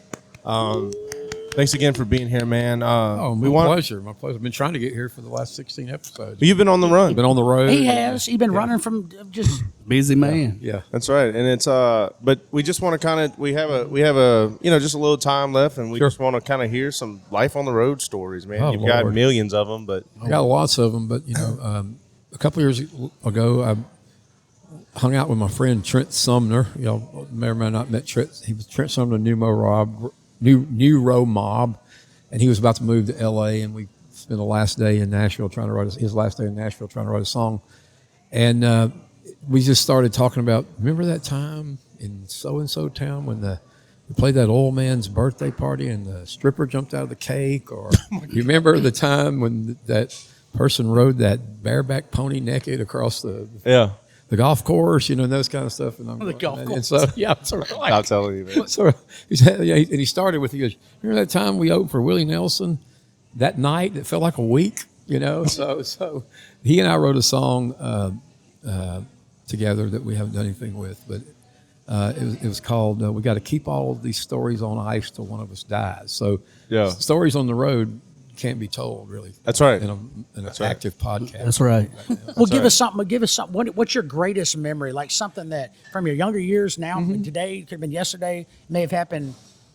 Thanks again for being here, man. My pleasure. My pleasure. I've been trying to get here for the last 16 episodes. You've been on the run. Been on the road. He has. He's been running from just Busy man. Yeah. That's right, and it's but we just want to we have a just a little time left, and we just want to kind of hear some life on the road stories, man. Oh, You've got Lord. millions of them, but I got lots of them, but a couple of years ago, I hung out with my friend Trent Sumner. Y'all may or may not met Trent. He was Trent Sumner, New Row Mob, and he was about to move to L.A. And we spent the last day in Nashville trying to write a song, and we just started talking about. Remember that time in so and so town when we played that old man's birthday party and the stripper jumped out of the cake, or you remember the time when that person rode that bareback pony naked across the golf course, and those kind of stuff. And the golf course. And so, sort of like, I'll tell you, man. sort of, and he started with, he goes, remember that time we opened for Willie Nelson that night that felt like a week, So he and I wrote a song together that we haven't done anything with, but it was called We Got to Keep All of These Stories on Ice Till One of Us Dies. So stories on the road can't be told, really. That's right. In an active podcast. That's right. Well, give us something. What's your greatest memory? Like something that from your younger years now, today, could have been yesterday, may have happened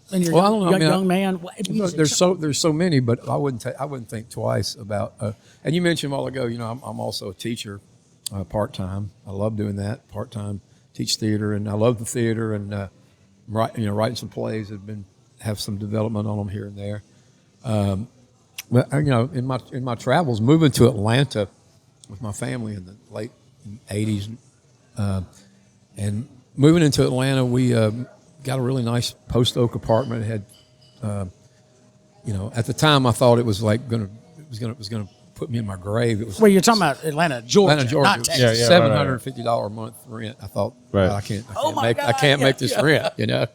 when you're young man. There's so many, but I wouldn't think twice about. And you mentioned a while ago, I'm also a teacher, part time. I love doing that part time. Teach theater, and I love the theater, and writing some plays that have some development on them here and there. Well, in my travels, moving to Atlanta with my family in the late '80s, and moving into Atlanta, we got a really nice post oak apartment. It had, at the time, I thought it was like it was gonna put me in my grave. It was Well, you're talking about Atlanta, Georgia, Atlanta, Georgia. not Texas. Yeah, $750 a month rent. I thought, Right. well, I can't my God, make this rent, you know,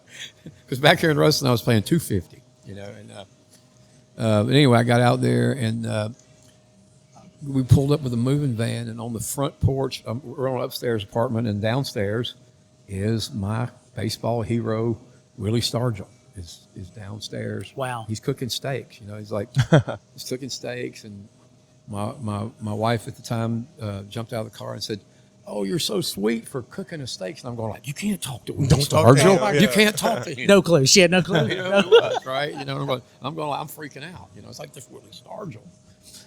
because back here in Ruston I was paying $250, you know, and but anyway, I got out there and we pulled up with a moving van, and on the front porch, we're on an upstairs apartment, and downstairs is my baseball hero, Willie Stargell, is downstairs. Wow. He's cooking steaks. You know, he's like, he's cooking steaks, and my wife at the time jumped out of the car and said, "Oh, you're so sweet for cooking the steaks." And I'm going like, "You can't talk to Willie talk to him. Stargell. You can't talk to him." No clue. She had no clue. You know who it was, right? You know, I'm going like, I'm freaking out. You know, it's like this Willie Stargell.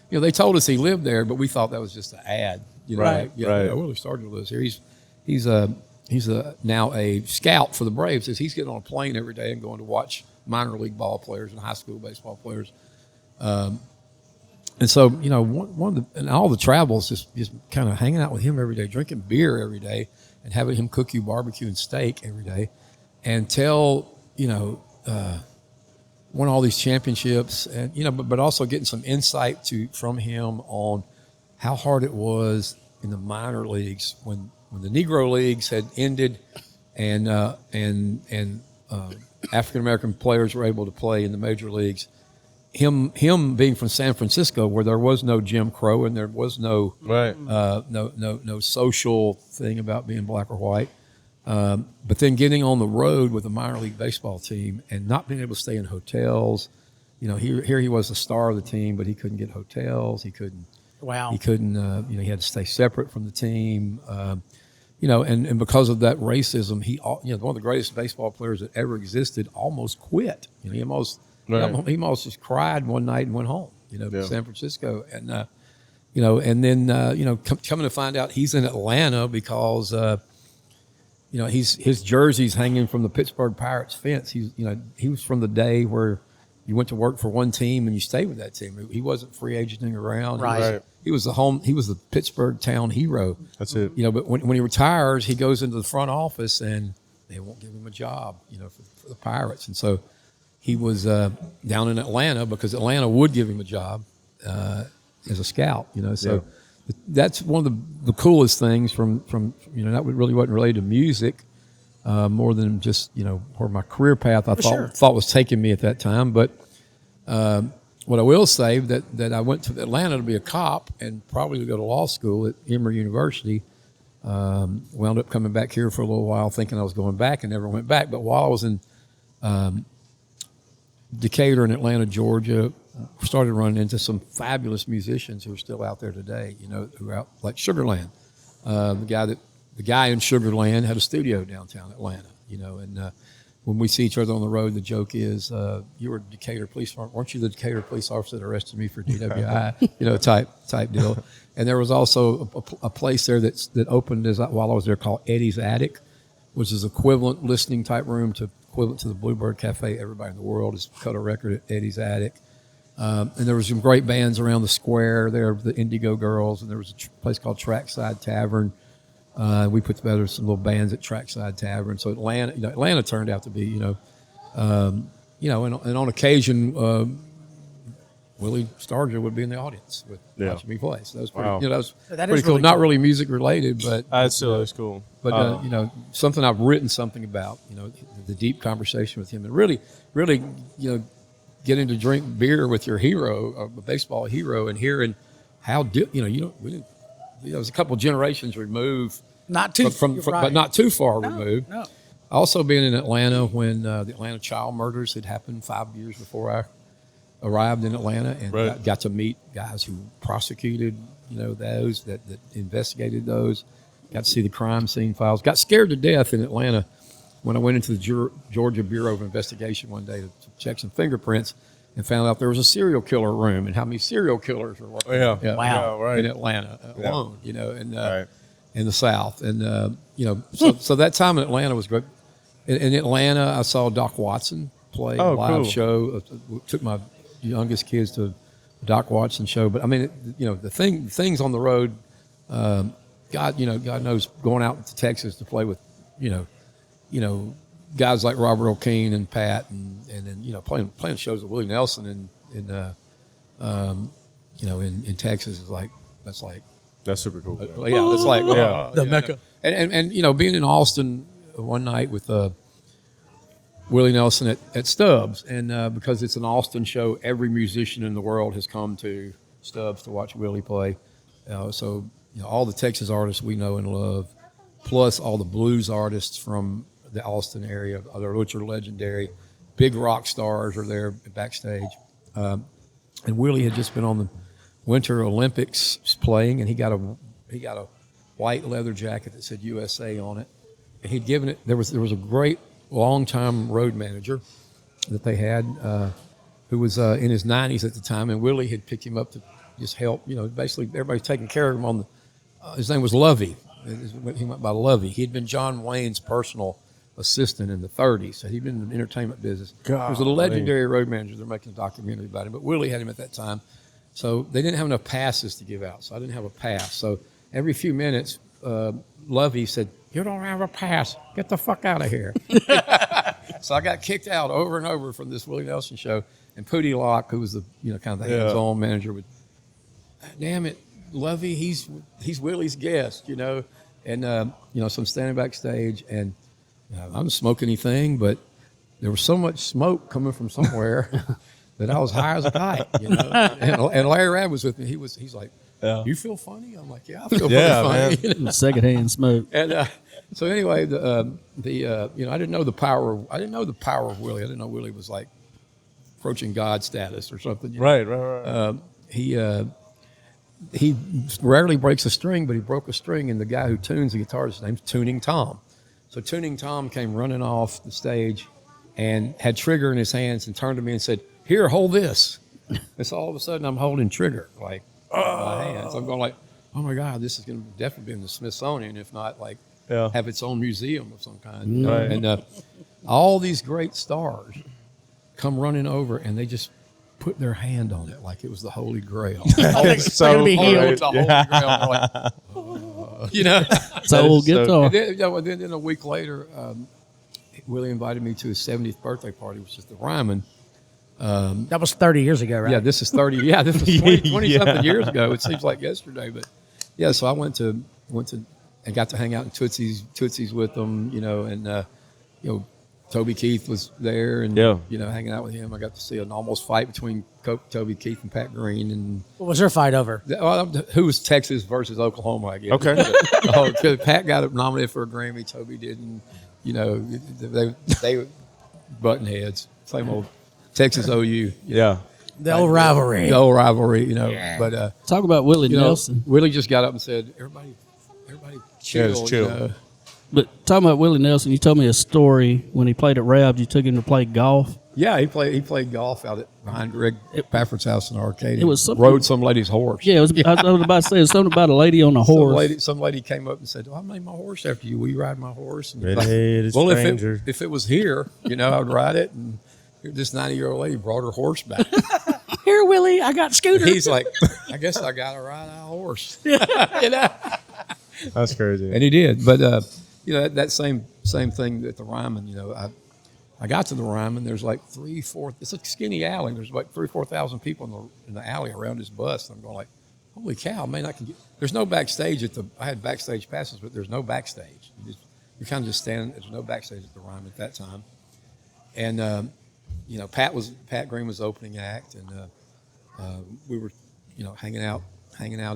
You know, they told us he lived there, but we thought that was just an ad. You know, Right. like, yeah, Willie Stargell lives here. He's now a scout for the Braves. He's getting on a plane every day and going to watch minor league ball players and high school baseball players. And so, you know, one of the, and all the travels just kind of hanging out with him every day, drinking beer every day, and having him cook you barbecue and steak every day, and tell, you know, won all these championships, and you know, but also getting some insight from him on how hard it was in the minor leagues when the Negro leagues had ended, and African American players were able to play in the major leagues. Him being from San Francisco, where there was no Jim Crow and there was no no social thing about being black or white. But then getting on the road with a minor league baseball team and not being able to stay in hotels. You know, here he was the star of the team, but he couldn't get hotels. He couldn't. Wow. He couldn't. You know, he had to stay separate from the team. You know, and because of that racism, one of the greatest baseball players that ever existed almost quit. You know, he almost just cried one night and went home. You know, to San Francisco, and you know, and then coming to find out he's in Atlanta because. You know, his jersey's hanging from the Pittsburgh Pirates fence. He was from the day where you went to work for one team and you stayed with that team. He wasn't free agenting around. Right. He was the Pittsburgh town hero. That's it. You know, but when he retires, he goes into the front office and they won't give him a job, you know, for the Pirates. And so he was down in Atlanta because Atlanta would give him a job as a scout, you know. So that's one of the coolest things from you know, that really wasn't related to music more than just, you know, where my career path I thought was taking me at that time. But what I will say that I went to Atlanta to be a cop and probably to go to law school at Emory University. Wound up coming back here for a little while thinking I was going back and never went back. But while I was in Decatur and Atlanta, Georgia, started running into some fabulous musicians who are still out there today, you know, who are out, like Sugarland. The guy in Sugarland had a studio downtown Atlanta, you know, and when we see each other on the road, the joke is, you were Decatur police, weren't you the Decatur police officer that arrested me for DWI, you know, type deal. And there was also a place there that opened while I was there called Eddie's Attic, which is equivalent listening type room equivalent to the Bluebird Cafe. Everybody in the world has cut a record at Eddie's Attic. And there was some great bands around the square there, the Indigo Girls, and there was a place called Trackside Tavern. We put together some little bands at Trackside Tavern. So Atlanta turned out to be, and on occasion, Willie Stargell would be in the audience watching me play. So that was pretty, that was pretty cool. Not really music related, but That's cool. But something I've written something about. You know, the deep conversation with him, and really, getting to drink beer with your hero, a baseball hero, and hearing how it was a couple of generations removed, not too but not too far removed. No. Also being in Atlanta when the Atlanta child murders had happened 5 years before I arrived in Atlanta, and got to meet guys who prosecuted, those that investigated those. Got to see the crime scene files. Got scared to death in Atlanta when I went into the Georgia Bureau of Investigation one day to check some fingerprints, and found out there was a serial killer room, and how many serial killers were working in Atlanta alone, in the South. And, so that time in Atlanta was great. In Atlanta, I saw Doc Watson play a live show. Took my youngest kids to the Doc Watson show. But, I mean, the things on the road, God knows, going out to Texas to play with, guys like Robert O'Keefe and Pat, and then playing shows with Willie Nelson and in Texas is like that's super cool. yeah, it's like The Mecca. And being in Austin one night with Willie Nelson at Stubbs, and because it's an Austin show, every musician in the world has come to Stubbs to watch Willie play. So all the Texas artists we know and love, plus all the blues artists from the Austin area, which are legendary. Big rock stars are there backstage. And Willie had just been on the Winter Olympics playing, and he got a white leather jacket that said USA on it. And he'd given it. There was a great longtime road manager that they had who was in his 90s at the time, and Willie had picked him up to just help. Basically everybody's taking care of him on the. His name was Lovey. He went by Lovey. He had been John Wayne's personal assistant in the 30s. So he'd been in the entertainment business. He was a legendary road manager. They're making a documentary about him, but Willie had him at that time. So they didn't have enough passes to give out. So I didn't have a pass. So every few minutes, Lovey said, "You don't have a pass. Get the fuck out of here." So I got kicked out over and over from this Willie Nelson show. And Pootie Locke, who was the kind of the hands-on manager, would, "Damn it, Lovey, he's Willie's guest," And so I'm standing backstage, and I didn't smoke anything, but there was so much smoke coming from somewhere that I was high as a kite. And Larry Rabb was with me. He's like, "You feel funny?" I'm like, "Yeah, I feel pretty funny." Secondhand smoke. And so anyway, I didn't know the power of Willie. I didn't know Willie was like approaching God status or something. Right. He rarely breaks a string, but he broke a string, and the guy who tunes the guitar, his name's Tuning Tom. So Tuning Tom came running off the stage and had Trigger in his hands and turned to me and said, "Here, hold this." And so all of a sudden I'm holding Trigger like in my hands. I'm going like, "Oh my God, this is going to definitely be in the Smithsonian, if not like have its own museum of some kind." Right. And all these great stars come running over, and they just put their hand on it like it was the Holy Grail. It's gonna be healed. The Holy Grail. Like, It's an old guitar. And then a week later, Willie invited me to his 70th birthday party, which is the Ryman. That was 30 years ago, right? Yeah, this is 30. Yeah, this was 20 something years ago. It seems like yesterday, but yeah. So I went to and got to hang out in Tootsie's with them, and Toby Keith was there, and hanging out with him. I got to see an almost fight between Toby Keith and Pat Green, and What was their fight over? who was Texas versus Oklahoma, I guess. Okay. Pat got nominated for a Grammy, Toby didn't. They button heads, same old Texas OU. Yeah. The old rivalry. The old rivalry, But Talk about Willie Nelson. Willie just got up and said, "Everybody, chill." just chill. But talking about Willie Nelson, you told me a story when he played at Rabs. You took him to play golf. Yeah, he played golf out behind Greg Pafford's house in Arcadia. It was something- rode some lady's horse. Yeah, I was about to say something about a lady on a horse. Some lady came up and said, "I named my horse after you. Will you ride my horse?" And Red-headed well, stranger. if it was here, I would ride it. And this 90-year-old lady brought her horse back. Here, Willie, I got Scooter. He's like, "I guess I got to ride a horse." That's crazy. And he did. But that same thing at the Ryman. I got to the Ryman. There's like 3-4. It's a skinny alley. There's like 3,000-4,000 people in the alley around his bus. And I'm going like, holy cow, man! I can get. There's no backstage I had backstage passes, but there's no backstage. You're kind of just standing. There's no backstage at the Ryman at that time. And Pat Green was opening act, and we were hanging out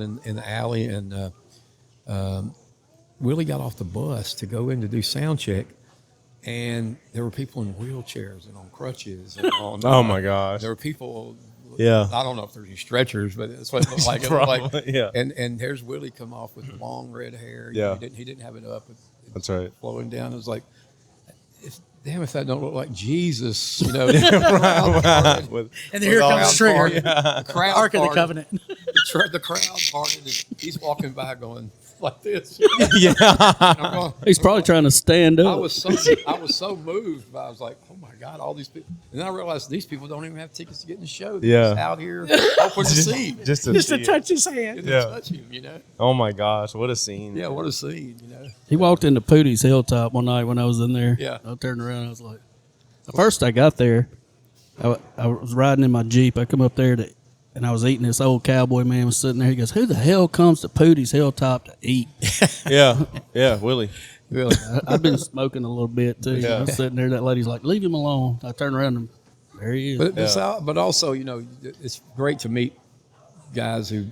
in the alley, and Willie got off the bus to go in to do sound check. And there were people in wheelchairs and on crutches. And on, Oh my gosh. There were people. Yeah. I don't know if there's any stretchers, but that's what it looked like. Probably, yeah. And there's Willie come off with long red hair. Yeah. He didn't have it up. That's right. Flowing down. It was like, damn, if that don't look like Jesus, With- and then here all comes out Trigger. The crowd Ark of the parted. Covenant. The crowd parted. And he's walking by going like this. Yeah. I'm going, He's probably trying to stand I up. was so moved. I was like, oh my God, all these people. And then I realized these people don't even have tickets to get in the show. They're Yeah. just out here hoping to see him. Just to Just see to it. touch his hand. To Yeah. touch him, Oh my gosh, what a scene. Yeah, what a scene, He walked into Pootie's Hilltop one night when I was in there. Yeah. I turned around. I was like, the first I got there, I was riding in my Jeep. I come up there to and I was eating. This old cowboy man was sitting there. He goes, "Who the hell comes to Pootie's Hilltop to eat?" Yeah, Willie. Really. I've been smoking a little bit too. Yeah. I was sitting there. That lady's like, "Leave him alone." I turned around and there he is. But also, you know, it's great to meet guys who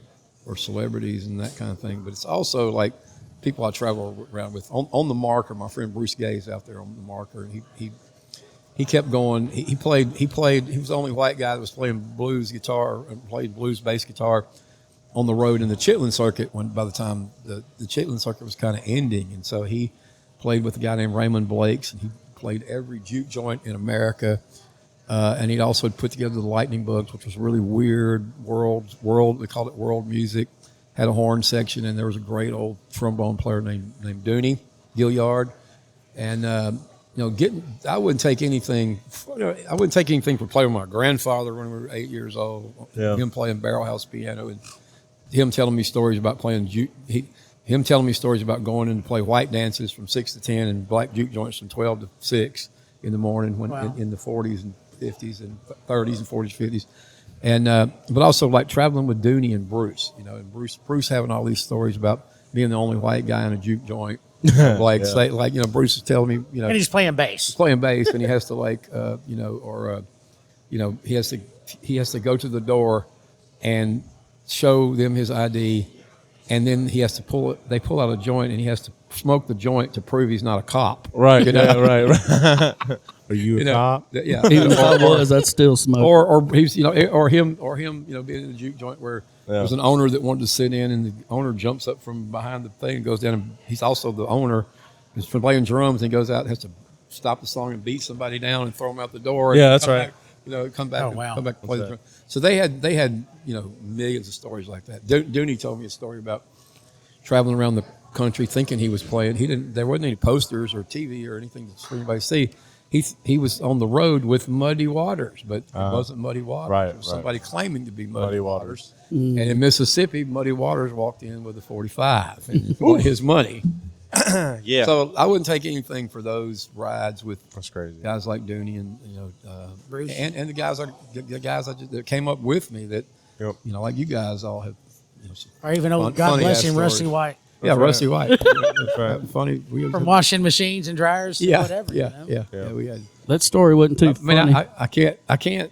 are celebrities and that kind of thing. But it's also like people I travel around with. On the marker, my friend Bruce Gay's out there on the marker, and he kept going. He was the only white guy that was playing blues guitar and played blues bass guitar on the road in the Chitlin circuit. When by the time the Chitlin circuit was kind of ending, and so he played with a guy named Raymond Blakes, and he played every juke joint in America. And he'd also put together the Lightning Bugs, which was really weird world. They called it world music. Had a horn section, and there was a great old trombone player named Dooney Gilliard. And you know, I wouldn't take anything. I wouldn't take anything for playing with my grandfather when we were 8 years old. Yeah. Him playing barrel house piano, and him telling me stories about playing him telling me stories about going in to play white dances from 6 to 10 and black juke joints from 12 to 6 in the morning when in the 40s and 50s and 30s and 40s, 50s. And, but also like traveling with Dooney and Bruce, you know, and Bruce having all these stories about being the only white guy in a juke joint. Like, say, like, you know, Bruce is telling me, you know, And he's playing bass. and he has to like, you know, or, you know, he has to go to the door and show them his ID. And then he has to they pull out a joint and he has to smoke the joint to prove he's not a cop. Right. You know? Yeah, right. Are you a cop? Yeah. Even if I was, that's still smoke. Or he's, you know, or him, you know, being in the juke joint where there's an owner that wanted to sit in, and the owner jumps up from behind the thing and goes down, and he's also the owner. He's playing drums, and he goes out and has to stop the song and beat somebody down and throw him out the door. Yeah, that's right. Back, you know, come back and play the drum. that? So they had you know, millions of stories like that. Dooney told me a story about traveling around the country thinking he was playing. There wasn't any posters or TV or anything for anybody to see. He was on the road with Muddy Waters, but it wasn't Muddy Waters. Right, it was somebody claiming to be Muddy, Muddy Waters. Waters. And in Mississippi, Muddy Waters walked in with a 45 and wanted his money. Yeah. So I wouldn't take anything for those rides with That's crazy. guys like Dooney and, you know, Bruce. and the guys that came up with me that, Yep. you know, like you guys all have, you know, some Or even old, God funny bless ass him, Rusty stories. White. Yeah, right. Rusty White. That's right. Funny. From washing machines and dryers to yeah, whatever. yeah, you know? yeah. We had. That story wasn't too I mean, funny. I can't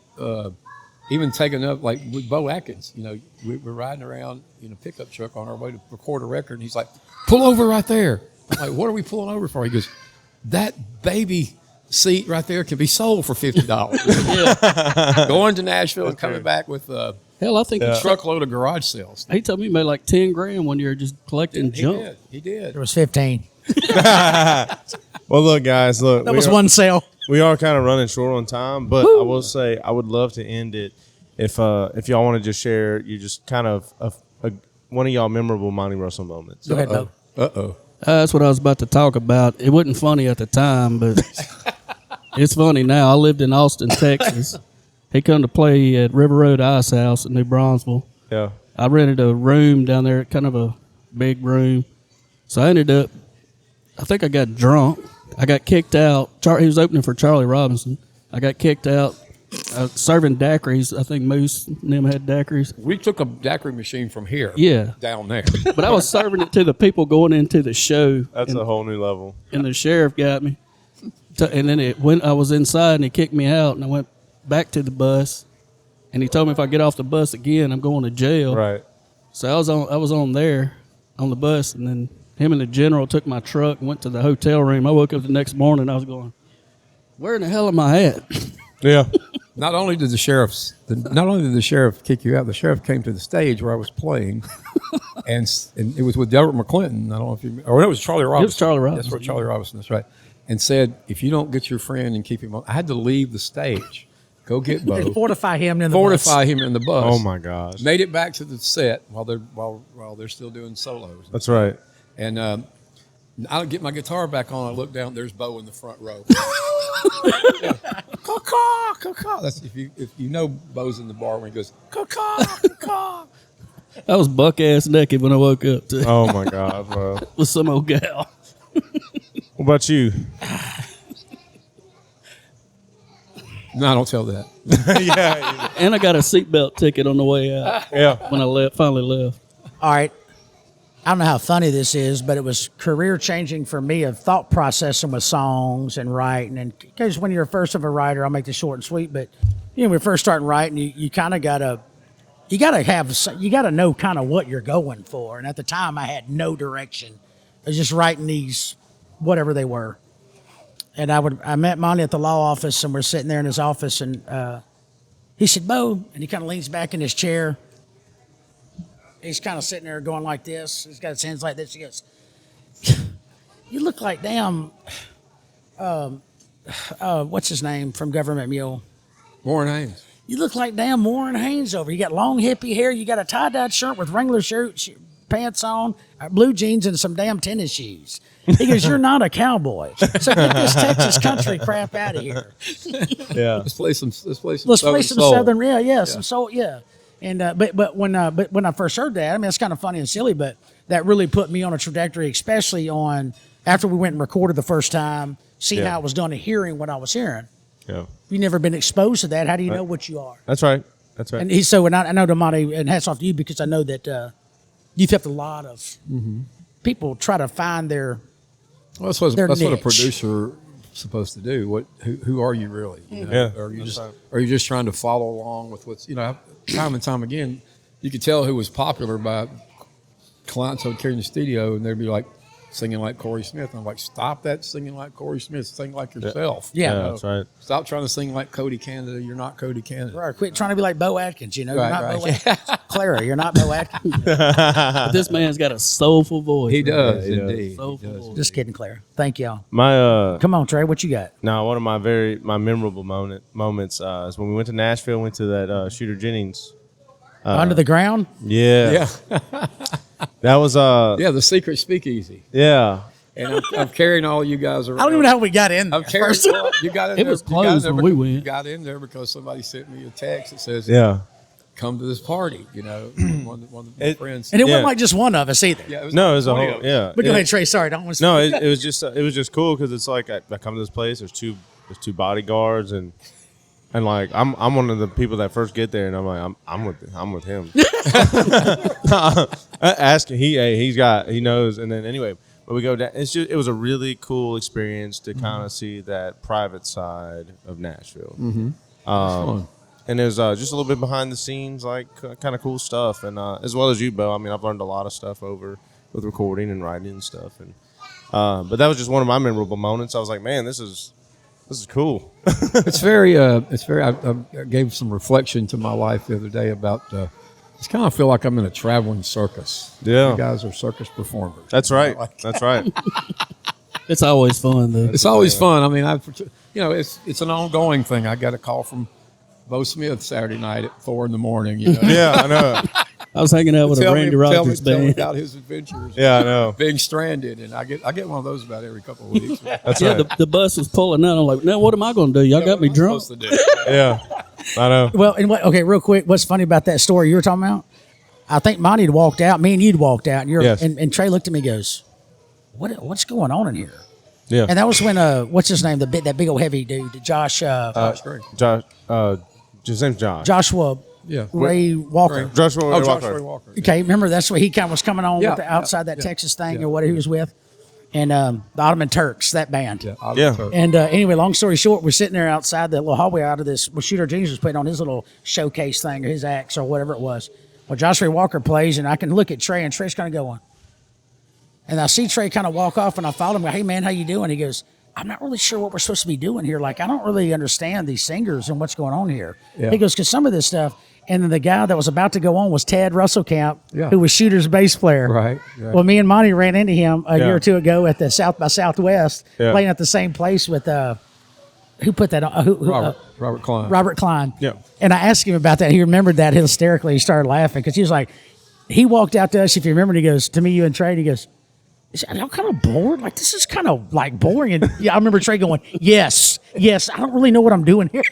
even take enough. Like with Bo Atkins, you know, we're riding around in a pickup truck on our way to record a record, and he's like, "Pull over right there." I'm like, "What are we pulling over for?" He goes, "That baby seat right there can be sold for $50." Going to Nashville and coming back with Hell, I think a truckload of garage sales. he told me he made like 10 grand one year just collecting junk. He did. There was 15. Well, look, guys, look. That was one sale. We are kind of running short on time, but I will say I would love to end it if y'all want to just share you just kind of one of y'all memorable Monty Russell moments. Go ahead, Bo. Uh-oh. That's what I was about to talk about. It wasn't funny at the time, but it's funny now. I lived in Austin, Texas. He come to play at River Road Ice House in New Braunfels. Yeah. I rented a room down there, kind of a big room. So I ended up, I think I got drunk. I got kicked out. He was opening for Charlie Robinson. I got kicked out serving daiquiris. I think Moose and them had daiquiris. We took a daiquiri machine from here. Yeah. Down there. But I was serving it to the people going into the show. That's a whole new level. And the sheriff got me. And then I was inside and he kicked me out, and I went back to the bus, and he told me if I get off the bus again, I'm going to jail. Right. So I was on there on the bus, and then him and the general took my truck and went to the hotel room. I woke up the next morning, I was going, where in the hell am I at? Yeah. Not only did the sheriff kick you out, the sheriff came to the stage where I was playing, and it was with Delbert McClinton. I don't know if you, or it was Charlie Robinson. It was Charlie Robinson. That's where Charlie Robinson. That's right. And said, if you don't get your friend and keep him on, I had to leave the stage, go get Bo, And fortify him in the fortify him in the bus. Oh my gosh. Made it back to the set while they're still doing solos. That's right. And I get my guitar back on. I look down. There's Bo in the front row. Caw-caw, caw-caw. That's if you know Bo's in the bar when he goes caw-caw, caw-caw. I was buck ass naked when I woke up too, Oh my God, bro. with some old gal. What about you? No, don't tell that. Yeah, And I got a seatbelt ticket on the way out yeah. when I finally left. All right. I don't know how funny this is, but it was career changing for me of thought processing with songs and writing. And because when you're first of a writer, I'll make this short and sweet, but when you're first starting writing, you kind of gotta know kind of what you're going for. And at the time, I had no direction. I was just writing these, whatever they were. And I met Monty at the law office, and we're sitting there in his office, and he said, "Bo," and he kind of leans back in his chair. He's kind of sitting there going like this. He's got his hands like this. He goes, "You look like damn, what's his name from Government Mule? Warren Haynes. You look like damn Warren Haynes over. You got long hippie hair. You got a tie-dyed shirt with Wrangler pants on, blue jeans, and some damn tennis shoes." He goes, "You're not a cowboy. So get this Texas country crap out of here. Yeah. Let's play some Southern, yeah, some soul, yeah." And but when I first heard that, I mean, it's kind of funny and silly, but that really put me on a trajectory, especially on after we went and recorded the first time, seeing how it was done and hearing what I was hearing. Yeah. You've never been exposed to that. How do you know what you are? That's right. That's right. And I know to Monty, and hats off to you because I know that you've helped a lot of people try to find their. Well, that's what a niche. producer supposed to do. Who are you really? You know? Yeah, Are you just trying to follow along with what's time and time again? You could tell who was popular by clients who would carry in the studio, and they'd be like singing like Corey Smith. And I'm like, stop that singing like Corey Smith. Sing like yourself. Yeah. That's right. Stop trying to sing like Cody Canada. You're not Cody Canada. Right. Quit trying to be like Bo Atkins. You're not Right. Bo Atkins. Clara, you're not Bo Atkins. But this man's got a soulful voice. He does he does. indeed. Soulful He does. voice. Just kidding, Clara. Thank y'all. My Come on, Trey. What you got? now one of my memorable moments is when we went to Nashville. Went to that Shooter Jennings. Under the ground? Yeah. That was Yeah, the secret speakeasy. yeah. And I'm carrying all you guys around. I don't even know how we got in there. I'm carrying. first. You got in It there. was you got in closed there when we because- went. You got in there because somebody sent me a text that says, Yeah. "Come to this party." You know, one of my friends. And it Yeah. wasn't like just one of us either. Yeah, No, it was a 20 whole of us. yeah. But go yeah. ahead, Trey. Sorry, don't want to. No, it was just cool because it's like I come to this place. There's two bodyguards and like I'm one of the people that first get there and I'm like I'm with him. Ask him. He knows. And then anyway, but we go down. It was a really cool experience to kind of see that private side of Nashville. Fun. And there's just a little bit behind the scenes, like kind of cool stuff. And as well as you, Bo. I mean, I've learned a lot of stuff over with recording and writing and stuff. And but that was just one of my memorable moments. I was like, man, this is cool. It's very. I gave some reflection to my life the other day about. I kind of feel like I'm in a traveling circus. Yeah. You guys are circus performers. That's right. That's right. It's always fun, though. It's always fun. I mean, it's an ongoing thing. I got a call from Bo Smith Saturday night at 4 a.m. You know, Yeah, I know. I was hanging out with a tell Randy me Rogers tell me band. about his adventures. Yeah, I know. Being stranded, and I get one of those about every couple of weeks. That's Yeah, right. the bus was pulling out. I'm like, now what am I going to do? Y'all got me What am I drunk. supposed to do? Yeah, I know. Well, and okay, real quick. What's funny about that story you were talking about? I think Monty had walked out. Me and you'd walked out. And Yes. and Trey looked at me and goes, What's going on in here? Yeah. And that was when what's his name? That big old heavy dude, Josh That's great. Josh, his name's Josh. Joshua Yeah. Ray Walker. Joshua Oh, Walker. Josh Ray Walker. Okay, remember that's what he kind of was coming on Yeah, with the outside that yeah, Texas thing yeah, or what he was with, and the Ottoman Turks, that band. Yeah. And anyway, long story short, we're sitting there outside the little hallway out of this. Well, Shooter Jennings was putting on his little showcase thing or his acts or whatever it was. Well, Josh Ray Walker plays, and I can look at Trey, and Trey's kind of going. And I see Trey kind of walk off, and I follow him. Go, hey, man, how you doing? He goes, I'm not really sure what we're supposed to be doing here. Like, I don't really understand these singers and what's going on here. Yeah. He goes, because some of this stuff, and then the guy that was about to go on was Ted Russellcamp, Yeah. who was Shooter's bass player. Right. Well, me and Monty ran into him a year or two ago at the South by Southwest, Yeah. playing at the same place with who put that on? Robert Klein. Robert Klein. Yeah. And I asked him about that. He remembered that hysterically. He started laughing because he was like, he walked out to us, if you remember, and he goes, to me, you and Trey, and he goes, I'm kind of bored. Like, this is kind of like boring. And yeah, I remember Trey going, yes, I don't really know what I'm doing here.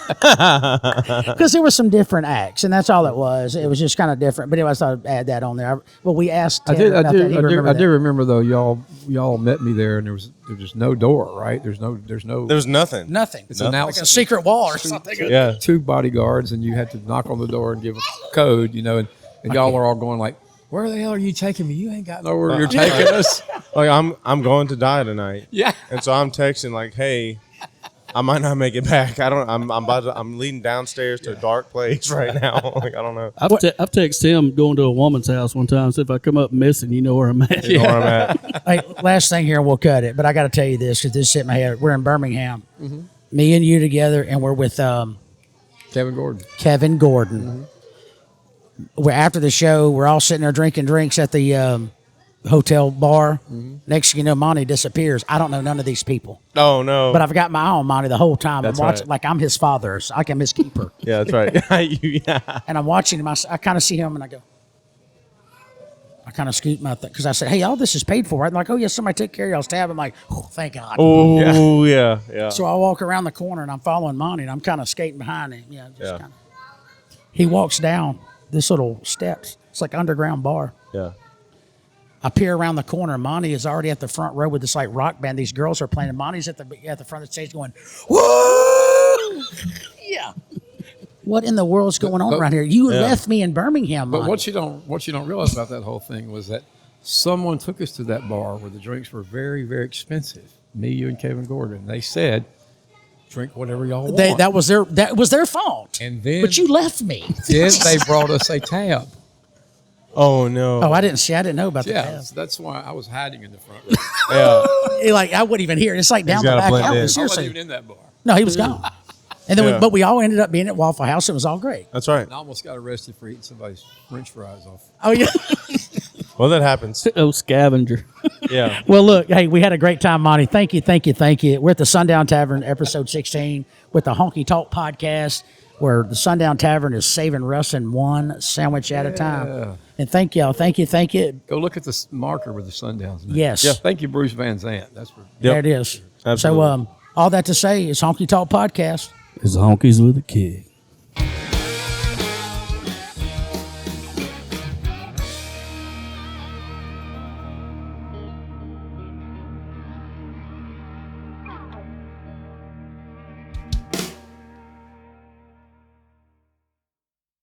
Because there were some different acts, and that's all it was. It was just kind of different. But anyway, I thought I'd add that on there. Well, we asked Tanner about that. He remembered I that. do remember though. Y'all met me there, and there was no door, right? There's no. There was nothing. Nothing. It's Like announced a secret wall or something. Yeah. 2 bodyguards, and you had to knock on the door and give a code, and y'all were all going like, "Where the hell are you taking me? You ain't got nowhere you're taking us." Like I'm going to die tonight. Yeah. And so I'm texting like, hey, I might not make it back. I'm leading downstairs to a dark place right now. Like, I don't know. I've texted him going to a woman's house one time. So if I come up missing, you know where I'm at. You know where I'm at. Hey, last thing here, and we'll cut it. But I got to tell you this because this hit my head. We're in Birmingham, me and you together, and we're with Kevin Gordon. Kevin Gordon. We're after the show. We're all sitting there drinking drinks at the hotel bar. Next thing you know, Monty disappears. I don't know none of these people, Oh no. but I've got my eye on Monty the whole time. That's I'm watching right. like I'm his father, so I'm his keeper. Yeah, that's right. Yeah. And I'm watching him. I kind of see him, and I go. I kind of scoot my thing because I said, "Hey, all this is paid for." Right? They're like, "Oh yeah, somebody took care of y'all's tab." I'm like, "Oh, thank God." Oh yeah. So I walk around the corner and I'm following Monty and I'm kind of skating behind him. Yeah. Yeah. Kinda. He walks down this little steps. It's like underground bar. Yeah. I peer around the corner. Monty is already at the front row with this like rock band. These girls are playing. And Monty's at the front of the stage going, "Whoa!" Yeah. What in the world's going on around here? You left me in Birmingham, Monty. But what you don't realize about that whole thing was that someone took us to that bar where the drinks were very, very expensive. Me, you, and Kevin Gordon. They said, "Drink whatever y'all want." That was their fault. And then- but you left me. Then they brought us a tab. Oh no. Oh, I didn't know about Yeah, that. so that's why I was hiding in the front row. Yeah. Like I wouldn't even hear it. It's like down the gotta back blend alley. in. I wasn't Seriously. even in that bar. No, he was gone. And then, Yeah. we all ended up being at Waffle House. It was all great. That's right. I almost got arrested for eating somebody's French fries off. Oh yeah. Well, that happens. Oh, scavenger. Yeah. Well, look, hey, we had a great time, Monty. Thank you. We're at the Sundown Tavern, episode 16, with the HonkyTalk podcast, where the Sundown Tavern is saving Russ in one sandwich at a time. And thank y'all. Thank you. Go look at the marker with the Sundowns. name. Yes. Yeah. Thank you, Bruce Van Zant. That's for There it is. Absolutely. So, all that to say is HonkyTalk podcast. It's honkies with a kick.